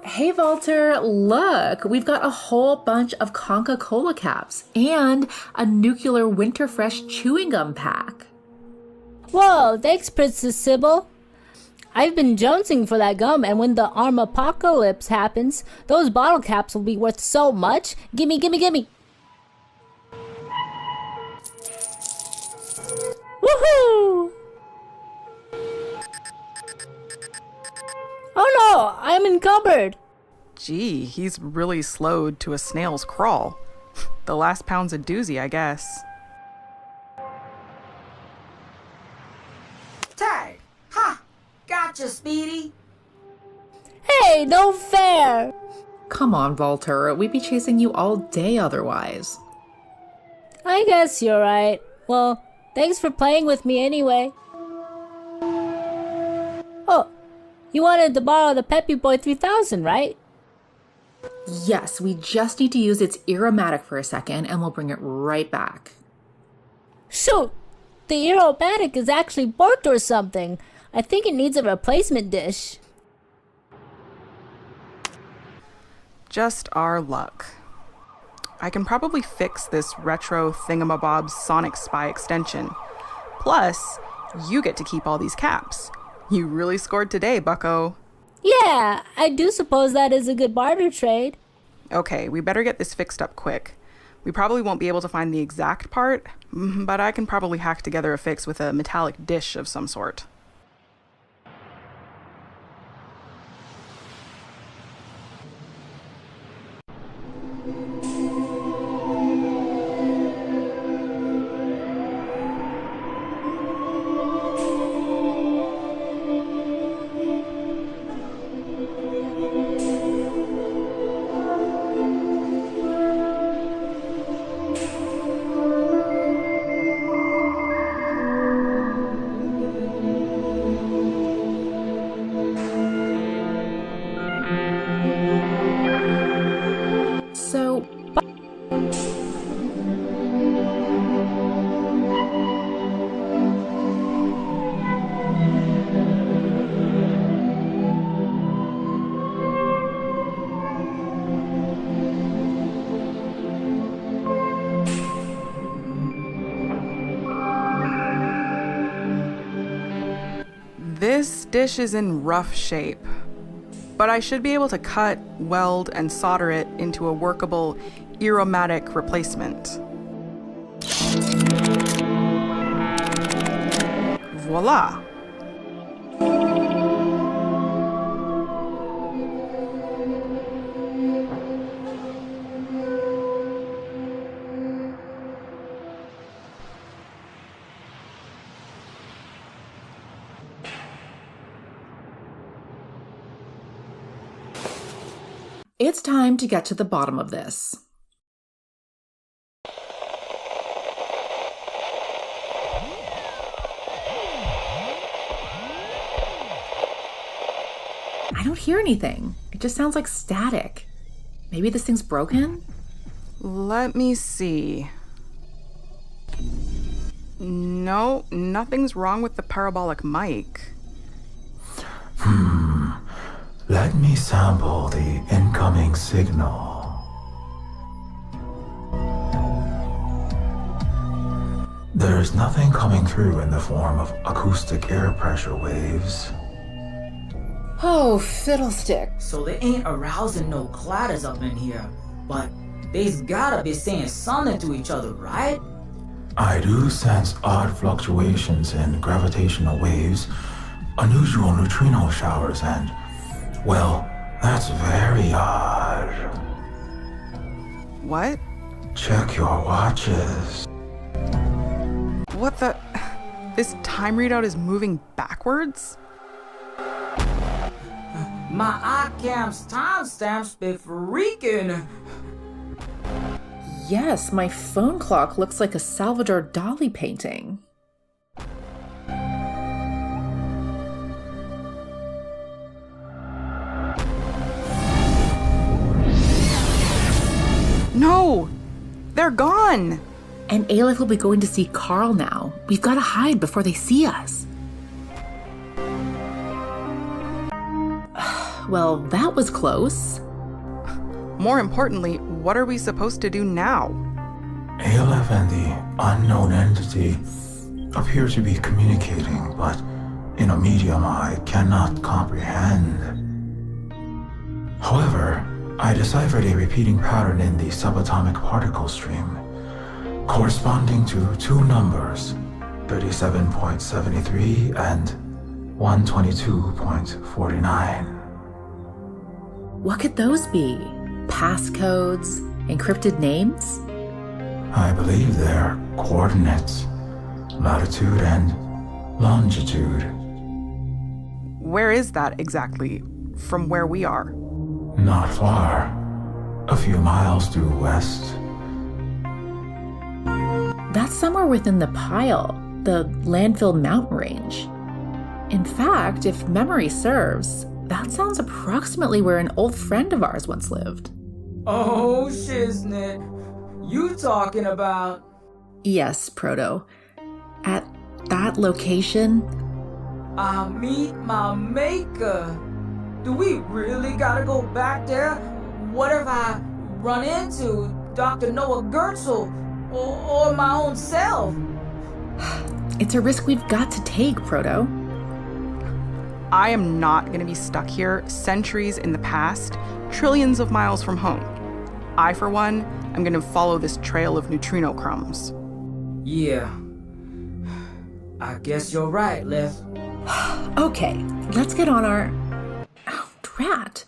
Hey, Walter, look, we've got a whole bunch of Coca-Cola caps and a nuclear Winterfresh chewing gum pack. Whoa, thanks, Princess Sybil. I've been jonesing for that gum, and when the armapocalypse happens, those bottle caps will be worth so much. Gimme, gimme, gimme. Woohoo! Oh no, I'm encumbered. Gee, he's really slowed to a snail's crawl. The last pound's a doozy, I guess. Tag! Ha! Gotcha, Speedy! Hey, no fair. Come on, Walter, we'd be chasing you all day otherwise. I guess you're right. Well, thanks for playing with me anyway. Oh, you wanted to borrow the Peppy Boy 3000, right? Yes, we just need to use its aromatic for a second and we'll bring it right back. Shoot! The aromatic is actually borked or something. I think it needs a replacement dish. Just our luck. I can probably fix this retro thingamabob's Sonic Spy extension. Plus, you get to keep all these caps. You really scored today, bucko. Yeah, I do suppose that is a good barter trade. Okay, we better get this fixed up quick. We probably won't be able to find the exact part, but I can probably hack together a fix with a metallic dish of some sort. So, This dish is in rough shape, but I should be able to cut, weld, and solder it into a workable aromatic replacement. Voila! it's time to get to the bottom of this. I don't hear anything. It just sounds like static. Maybe this thing's broken? Let me see. No, nothing's wrong with the parabolic mic. Let me sample the incoming signal. There's nothing coming through in the form of acoustic air pressure waves. Oh, fiddlestick. So they ain't arousing no clatters up in here, but they's gotta be saying something to each other, right? I do sense odd fluctuations in gravitational waves, unusual neutrino showers, and, well, that's very odd. What? Check your watches. What the? This time readout is moving backwards? My iCam's timestamps be freaking. Yes, my phone clock looks like a Salvador Dali painting. No! They're gone! And Aleph will be going to see Carl now. We've got to hide before they see us. Well, that was close. More importantly, what are we supposed to do now? Aleph and the unknown entity appear to be communicating, but in a medium I cannot comprehend. However, I deciphered a repeating pattern in the subatomic particle stream, corresponding to two numbers, 37.73 and 122.49. What could those be? Passcodes? Encrypted names? I believe they're coordinates, latitude and longitude. Where is that exactly? From where we are? Not far. A few miles due west. That's somewhere within the pile, the landfill mountain range. In fact, if memory serves, that sounds approximately where an old friend of ours once lived. Oh, shiznit. You talking about... Yes, Proto. At that location... I meet my maker. Do we really gotta go back there? What if I run into Dr. Noah Gertzel or my own self? It's a risk we've got to take, Proto. I am not going to be stuck here centuries in the past, trillions of miles from home. I, for one, am going to follow this trail of neutrino crumbs. Yeah. I guess you're right, Liv. Okay, let's get on our... Oh, drat.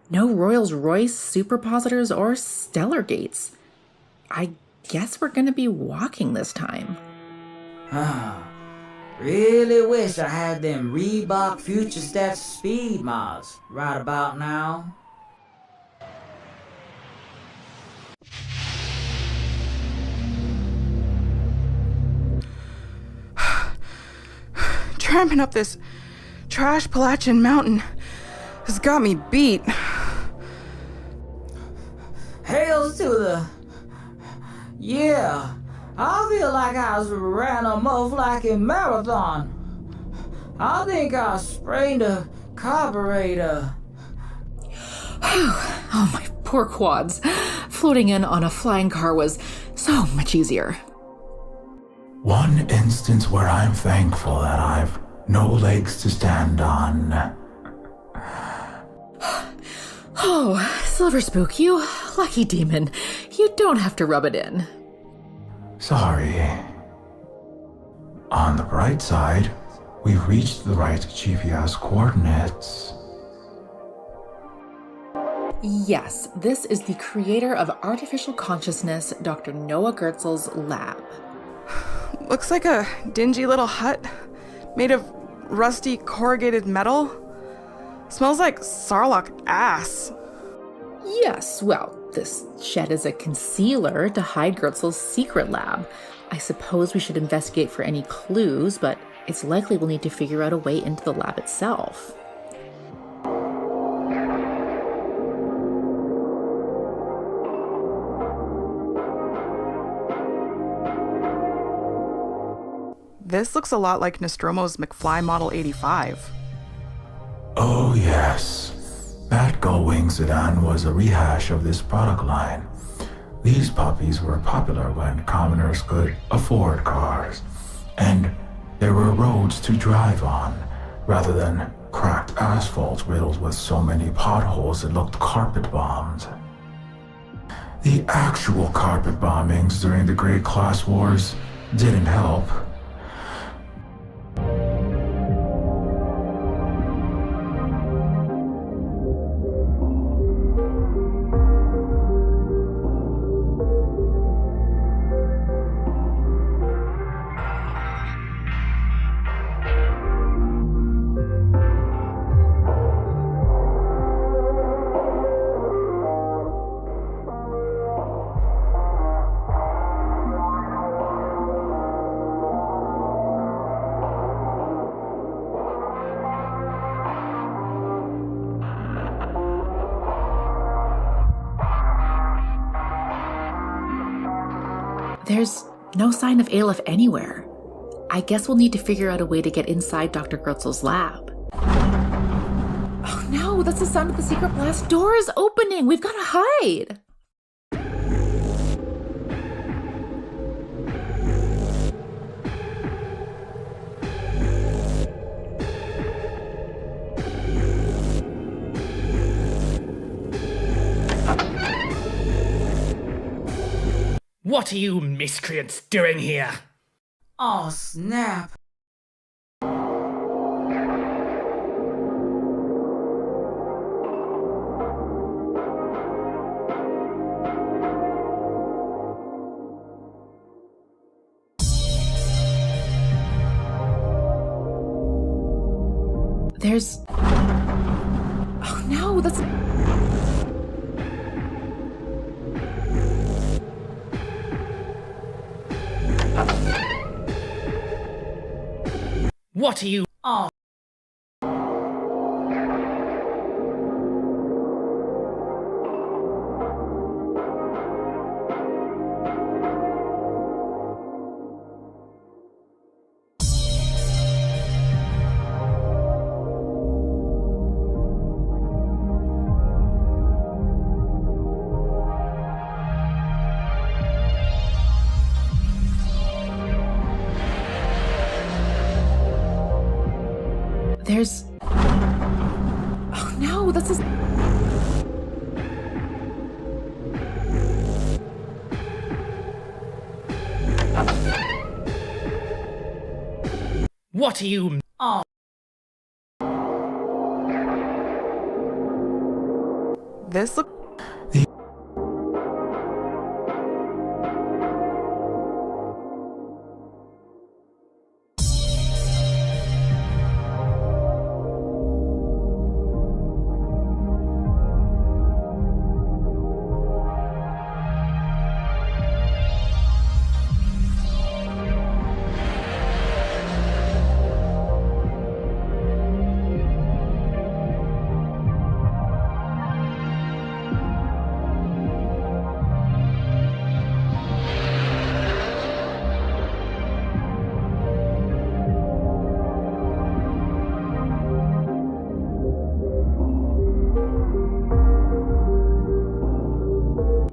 No Rolls-Royce, superpositors, or stellar gates. I guess we're going to be walking this time. Really wish I had them Reebok Future Steps Speed Miles right about now. Tramping up this trash Appalachian mountain has got me beat. Hails to the... Yeah, I feel like I was ran a motherfucking marathon. I think I sprained a carburetor. Oh, my poor quads. Floating in on a flying car was so much easier. One instance where I'm thankful that I've no legs to stand on. Oh, Silver Spook, you lucky demon. You don't have to rub it in. Sorry. On the bright side, we've reached the right GPS coordinates. Yes, this is the creator of artificial consciousness, Dr. Noah Gertzel's lab. Looks like a dingy little hut made of rusty corrugated metal. Smells like Sarlacc ass. Yes, well, this shed is a concealer to hide Gertzel's secret lab. I suppose we should investigate for any clues, but it's likely we'll need to figure out a way into the lab itself. This looks a lot like Nostromo's McFly Model 85. Oh yes. That Gullwing sedan was a rehash of this product line. These puppies were popular when commoners could afford cars, and there were roads to drive on, rather than cracked asphalt riddled with so many potholes it looked carpet-bombed. The actual carpet bombings during the Great Class Wars didn't help. There's no sign of Aleph anywhere. I guess we'll need to figure out a way to get inside Dr. Gertzel's lab. Oh no, that's the sound of the secret blast doors opening. We've got to hide. What are you miscreants doing here? Oh, snap. There's... Oh no, that's... What are you... Oh. There's... Oh no, that's a... What are you... Oh. This look.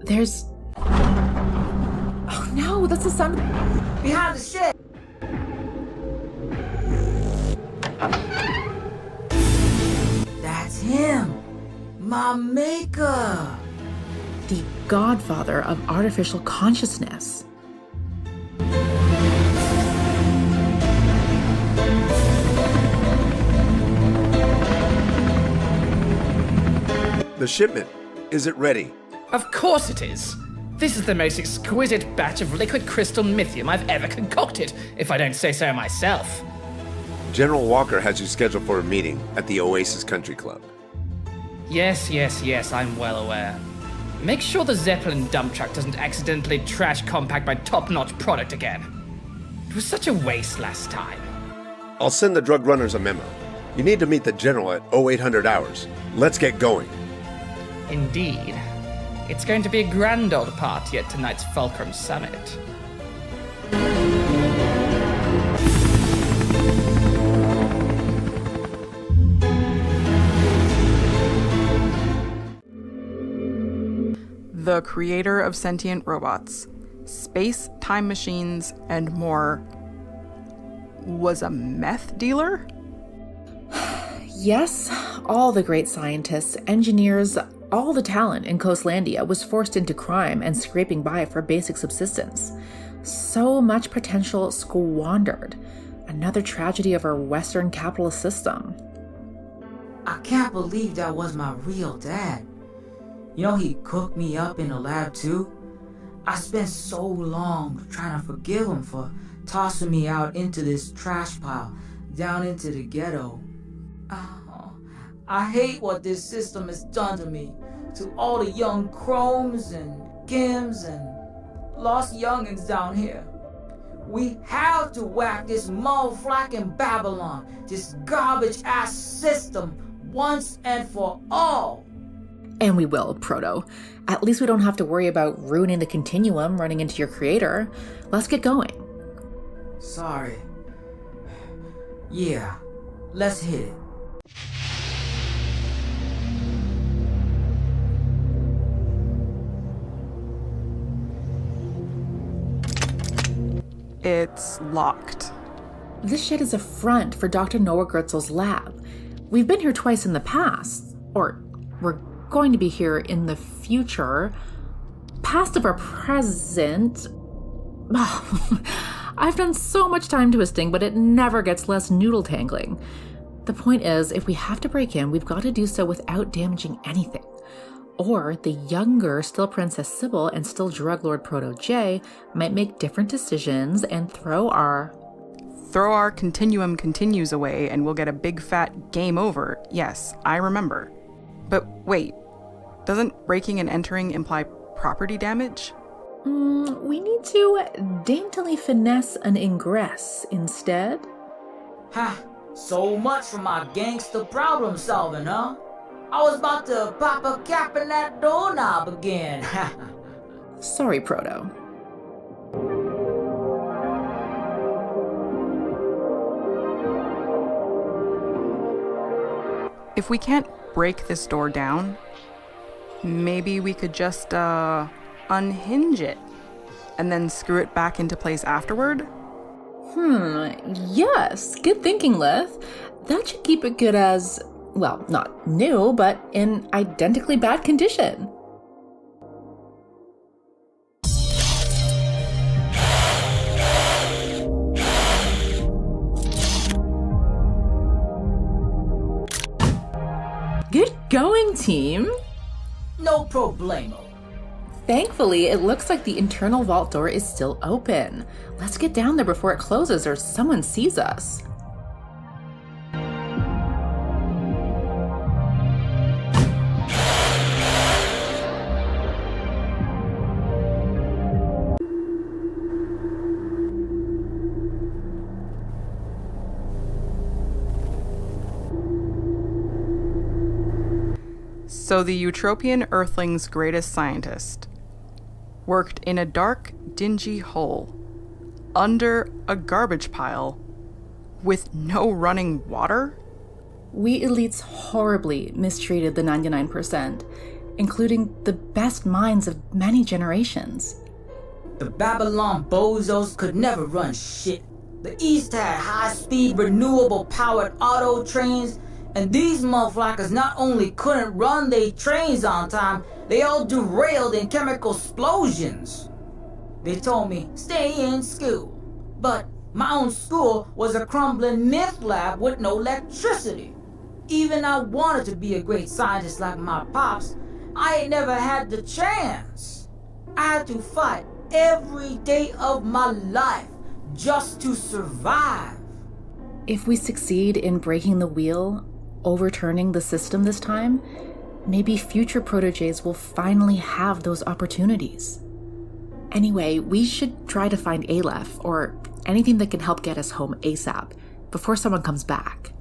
There's... Oh no, that's the sound... Behind the shed. That's him. My maker. The godfather of artificial consciousness. The shipment. Is it ready? Of course it is. This is the most exquisite batch of liquid crystal mythium I've ever concocted, if I don't say so myself. General Walker has you scheduled for a meeting at the Oasis Country Club. Yes, I'm well aware. Make sure the Zeppelin dump truck doesn't accidentally trash compact my top-notch product again. It was such a waste last time. I'll send the drug runners a memo. You need to meet the General at 0800 hours. Let's get going. Indeed. It's going to be a grand old party at tonight's Fulcrum Summit. The creator of sentient robots, space time machines, and more, was a meth dealer? Yes, all the great scientists, engineers, all the talent in Coastlandia was forced into crime and scraping by for basic subsistence. So much potential squandered. Another tragedy of our Western capitalist system. I can't believe that was my real dad. You know, he cooked me up in the lab too. I spent so long trying to forgive him for tossing me out into this trash pile, down into the ghetto. Oh, I hate what this system has done to me, to all the young chromes and Kims and lost youngins down here. We have to whack this motherfucking Babylon, this garbage-ass system, once and for all. And we will, Proto. At least we don't have to worry about ruining the continuum running into your creator. Let's get going. Sorry. Yeah, let's hit it. It's locked. This shed is a front for Dr. Noah Gertzel's lab. We've been here twice in the past, or we're going to be here in the future. Past of our present. I've done so much time twisting, but it never gets less noodle tangling. The point is, if we have to break in, we've got to do so without damaging anything. Or the younger still Princess Sybil and still Drug Lord Proto-J might make different decisions and throw our continuum continues away and we'll get a big fat game over. Yes, I remember. But wait, doesn't breaking and entering imply property damage? We need to daintily finesse an ingress instead. Ha! So much for my gangster problem solving, huh? I was about to pop a cap in that doorknob again. Sorry, Proto. If we can't break this door down, maybe we could just, unhinge it and then screw it back into place afterward? Yes, good thinking, Lith. That should keep it good as, well, not new, but in identically bad condition. Good going, team. No problemo. Thankfully, it looks like the internal vault door is still open. Let's get down there before it closes or someone sees us. So the Eutropian Earthling's greatest scientist worked in a dark, dingy hole under a garbage pile with no running water? We elites horribly mistreated the 99%, including the best minds of many generations. The Babylon bozos could never run shit. The East had high-speed, renewable-powered auto trains, and these motherfuckers not only couldn't run their trains on time, they all derailed in chemical explosions. They told me, stay in school. But my own school was a crumbling meth lab with no electricity. Even I wanted to be a great scientist like my pops, I ain't never had the chance. I had to fight every day of my life just to survive. If we succeed in breaking the wheel, overturning the system this time, maybe future Proto-Js will finally have those opportunities. Anyway, we should try to find Aleph or anything that can help get us home ASAP before someone comes back.